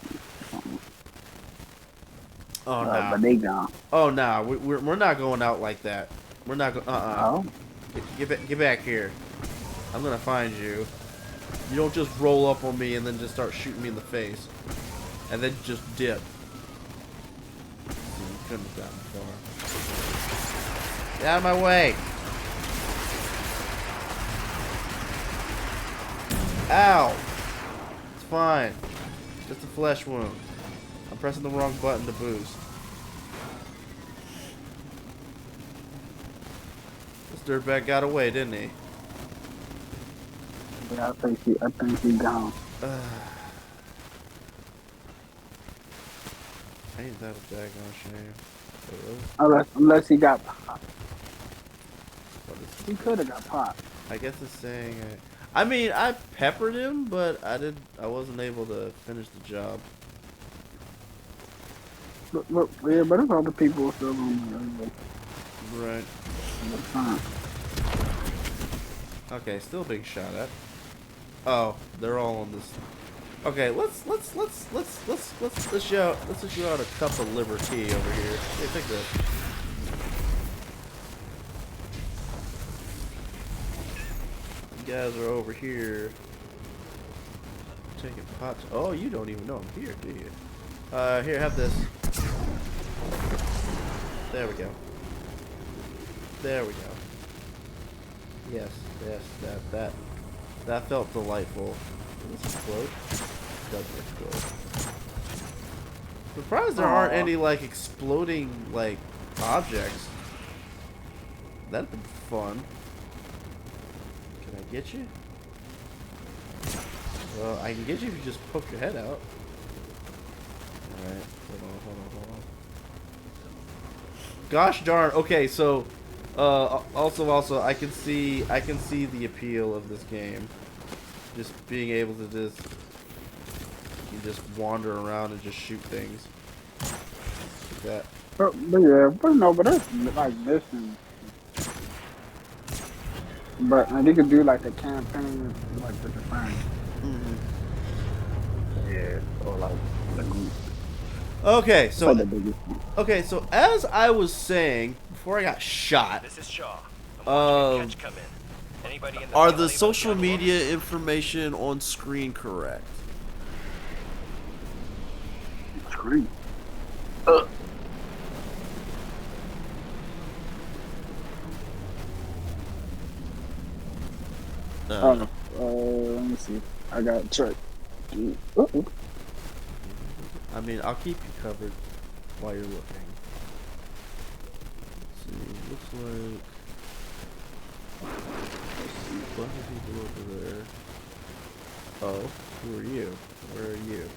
Oh no. But they gone. Oh no, we're not going out like that. We're not going. Oh. Get back here. I'm gonna find you. You don't just roll up on me and then just start shooting me in the face, and then just dip. You couldn't have gotten far. Get out of my way. Ow. It's fine. Just a flesh wound. I'm pressing the wrong button to boost. This dirtbag got away, didn't he? Yeah, I think he gone. Ain't that a daggone shame? Unless he got popped. He could have got popped. I guess it's saying. I mean, I peppered him, but I wasn't able to finish the job. Look, yeah, but there's other people still on there. Right. That's fine. Okay, still being shot at. Oh, they're all on this. Okay, let's issue out a cup of liver tea over here. Hey, take this. You guys are over here taking pots. Oh, you don't even know I'm here, do you? Here, have this. There we go. There we go. Yes, that felt delightful. Does this explode? It doesn't explode. Surprised there aren't any like exploding like objects. That'd be fun. Can I get you? Well, I can get you if you just poke your head out. Alright, hold on. Gosh darn. Okay, so also I can see the appeal of this game. Just being able to just You just wander around and just shoot things. Like that. But that's like mission. But you could do like the campaign, like with the friends. Yeah, or like the group. Okay, It's like the so biggest one. as I was saying before I got shot, This is Shaw. I'm watching a catch come in. Anybody in the are valley the social about the media information on screen correct? Screen. Let me see. I got check. I mean, I'll keep you covered while you're looking. Let's see. Looks like a bunch of people over there. Oh, who are you? Where are you?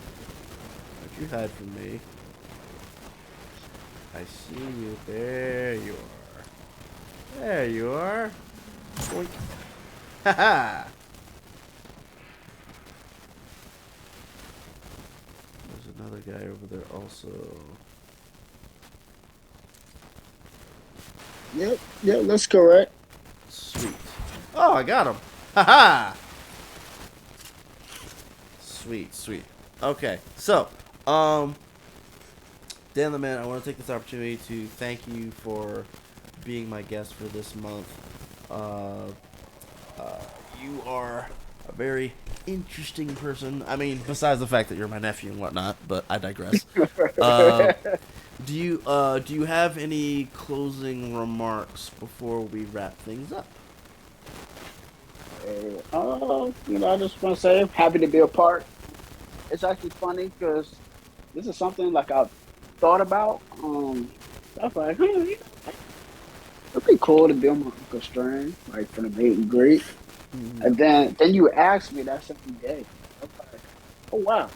Don't you hide from me. I see you. There you are. There you are. Boink. Haha! There's another guy over there also. Yep, that's correct. Sweet. Oh, I got him. Haha! Sweet. Okay, so, DanThaMan, I want to take this opportunity to thank you for being my guest for this month. You are a very interesting person. I mean, besides the fact that you're my nephew and whatnot, but I digress. Do you have any closing remarks before we wrap things up? I just want to say I'm happy to be a part. It's actually funny because this is something like I've thought about. I was like, it'd be cool to be on my uncle's string, like for the meet and greet. And then you asked me that same day. I was like, oh wow.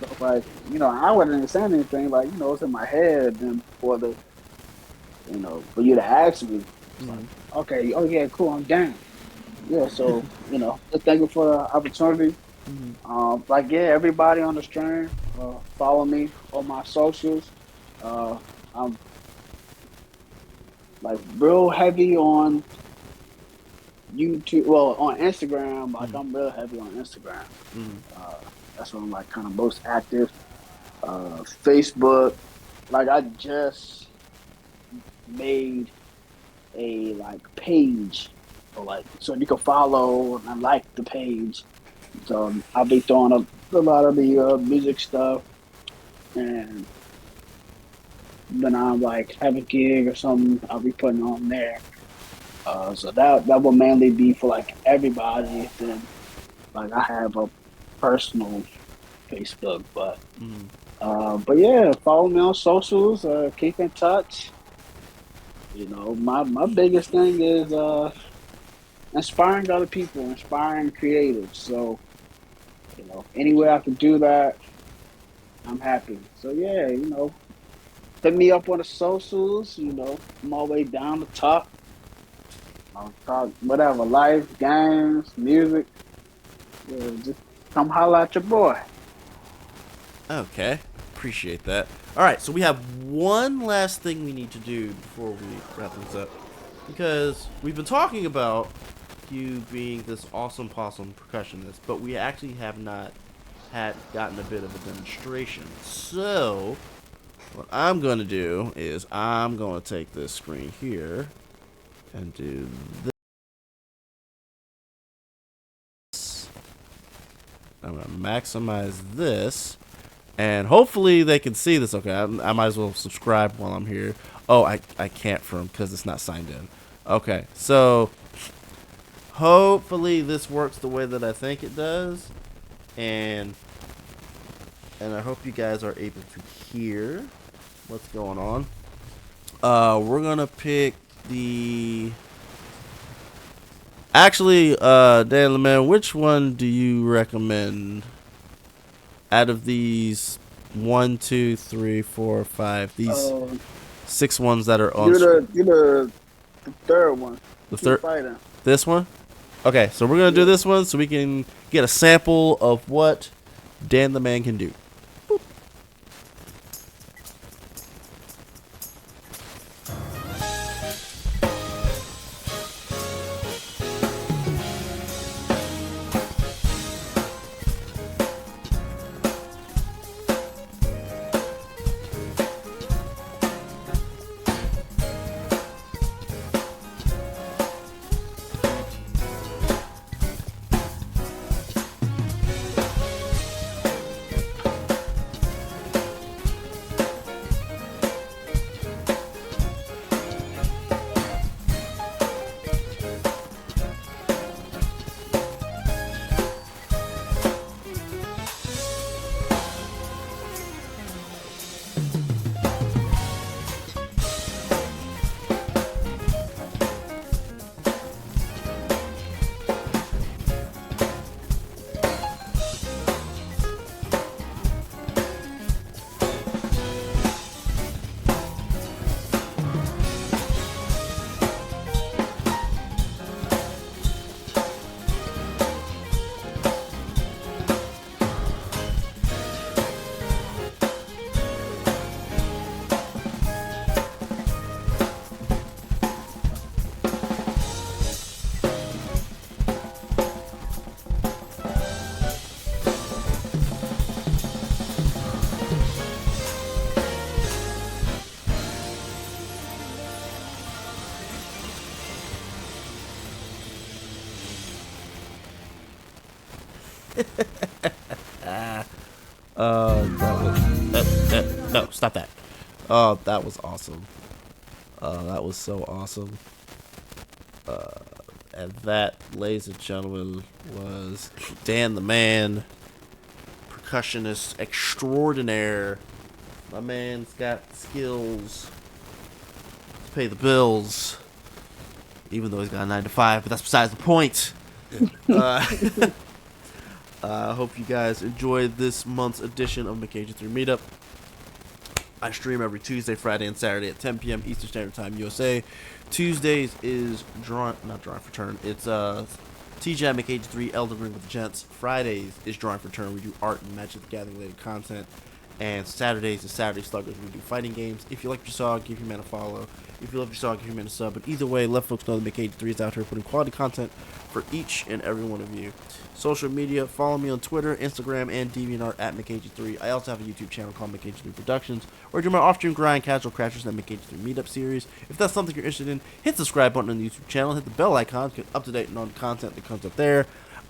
So like, I wasn't saying anything. Like, it's in my head. Then for for you to ask me, it's like, okay, oh yeah, cool, I'm down. Yeah, so just thank you for the opportunity. Everybody on the stream, follow me on my socials. I'm like real heavy on YouTube. Well, on Instagram, like I'm real heavy on Instagram. That's when I'm like kind of most active. Facebook, like I just made a page, so you can follow and like the page. So I'll be throwing up a lot of the music stuff, and then I'm have a gig or something, I'll be putting on there. So that will mainly be for everybody. Then I have a personal Facebook, but yeah, follow me on socials. Keep in touch. My biggest thing is inspiring other people, inspiring creatives. So any way I can do that, I'm happy. So yeah, hit me up on the socials. I'm all the way down the top. I'll talk whatever, life, games, music. Yeah, just come holler at your boy. Okay, appreciate that. All right, so we have one last thing we need to do before we wrap things up, because we've been talking about you being this awesome possum percussionist, but we actually have not gotten a bit of a demonstration. So what I'm going to do is I'm going to take this screen here and do this. I'm going to maximize this. And hopefully they can see this. Okay, I might as well subscribe while I'm here. Oh, I can't because it's not signed in. Okay, so hopefully this works the way that I think it does. And I hope you guys are able to hear what's going on. We're going to pick the... Actually, DanThaMan, which one do you recommend out of these 1, 2, 3, 4, 5, these 6 ones that are on screen? You're the third one. The third? Fighting. This one? Okay, so we're going to do this one so we can get a sample of what Dan the Man can do. No, stop that. That was awesome. That was so awesome. And that, ladies and gentlemen, was Dan the Man, percussionist extraordinaire. My man's got skills to pay the bills, even though he's got a 9 to 5, but that's besides the point. I hope you guys enjoyed this month's edition of McAgee3 Meetup. I stream every Tuesday, Friday, and Saturday at 10 p.m. Eastern Standard Time, USA. Tuesdays is not Drawing for Turn. It's TJ McAgee3 Elden Ring with the Gents. Fridays is Drawing for Turn. We do art and Magic the Gathering related content. And Saturdays is Saturday Sluggers. We do fighting games. If you like what you saw, give your man a follow. If you love what you saw, give your man a sub. But either way, let folks know that McAgee3 is out here putting quality content for each and every one of you. Social media, follow me on Twitter, Instagram, and DeviantArt at McAgee3. I also have a YouTube channel called McAgee3 Productions, where I do my off-stream grind, casual crashers, and McAgee3 Meetup series. If that's something you're interested in, hit the subscribe button on the YouTube channel, hit the bell icon to get up to date on content that comes up there.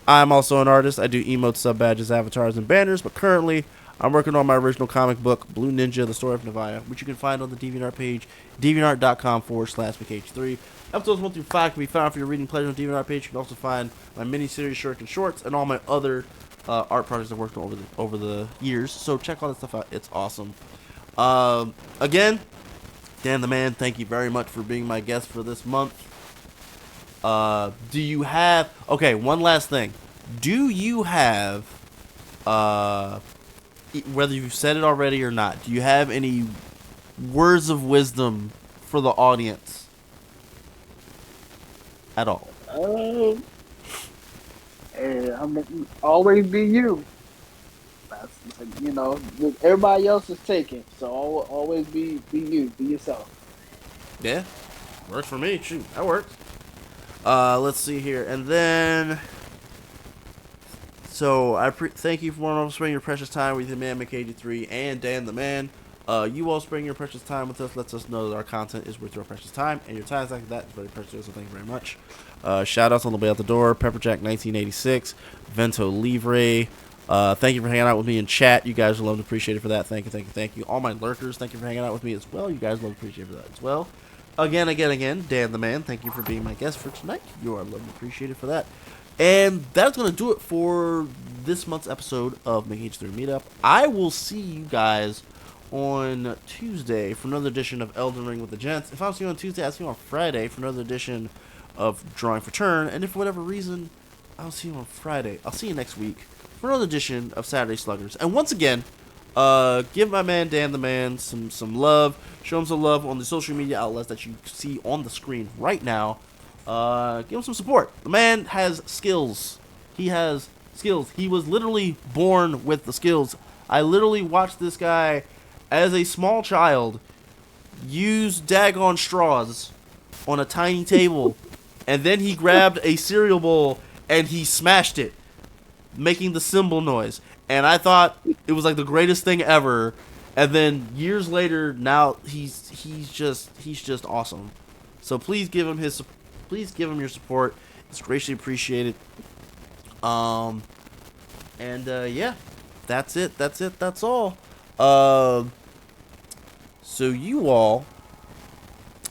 I'm also an artist. I do emotes, sub badges, avatars, and banners, but currently I'm working on my original comic book, Blue Ninja, The Story of Nevaeh, which you can find on the DeviantArt page, deviantart.com/McAgee3. Episodes 1 through 5 can be found for your reading pleasure on the DeviantArt page. You can also find my mini-series, shirts, and shorts, and all my other art projects I've worked on over the years. So check all that stuff out. It's awesome. Again, Dan the Man, thank you very much for being my guest for this month. Do you have... Okay, one last thing. Do you have... whether you've said it already or not, do you have any words of wisdom for the audience at all? Hey, I'm always be you. That's, you know, everybody else is taken, so always be you, be yourself. Yeah, works for me. Shoot, that works. Let's see here, and then. So I thank you for spending your precious time with the man McAgee3 and Dan the Man. You all spending your precious time with us lets us know that our content is worth your precious time, and your time like that is very precious. So thank you very much. Shout outs on the way out the door: Pepperjack 1986, Vento Livre. Thank you for hanging out with me in chat. You guys will love and appreciate it for that. Thank you. All my lurkers, thank you for hanging out with me as well. You guys will love and appreciate it for that as well. Again, Dan the Man, thank you for being my guest for tonight. You are loved and appreciated for that. And that's going to do it for this month's episode of McAgee3 Meetup. I will see you guys on Tuesday for another edition of Elden Ring with the Gents. If I don't see you on Tuesday, I'll see you on Friday for another edition of Drawing for Turn. And if for whatever reason, I'll see you on Friday. I'll see you next week for another edition of Saturday Sluggers. And once again, give my man Dan the Man some love. Show him some love on the social media outlets that you see on the screen right now. Give him some support. The man has skills. He has skills. He was literally born with the skills. I literally watched this guy as a small child use daggone straws on a tiny table, and then he grabbed a cereal bowl and he smashed it, making the cymbal noise. And I thought it was like the greatest thing ever. And then years later, now he's just awesome. So please give him your support. It's greatly appreciated. Yeah, that's it. That's all. So you all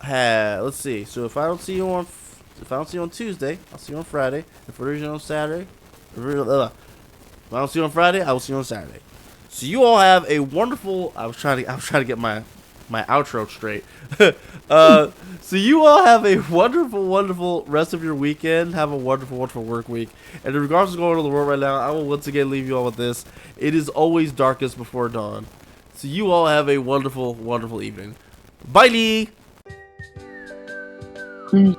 have, let's see. So if I don't see you on Tuesday, I'll see you on Friday. If we're on Saturday, if I don't see you on Friday, I will see you on Saturday. So you all have a wonderful. I was trying to get my outro straight. So you all have a wonderful rest of your weekend. Have a wonderful work week. And in regards to going on in the world right now, I will once again leave you all with this. It is always darkest before dawn. So you all have a wonderful evening. Bye. Peace.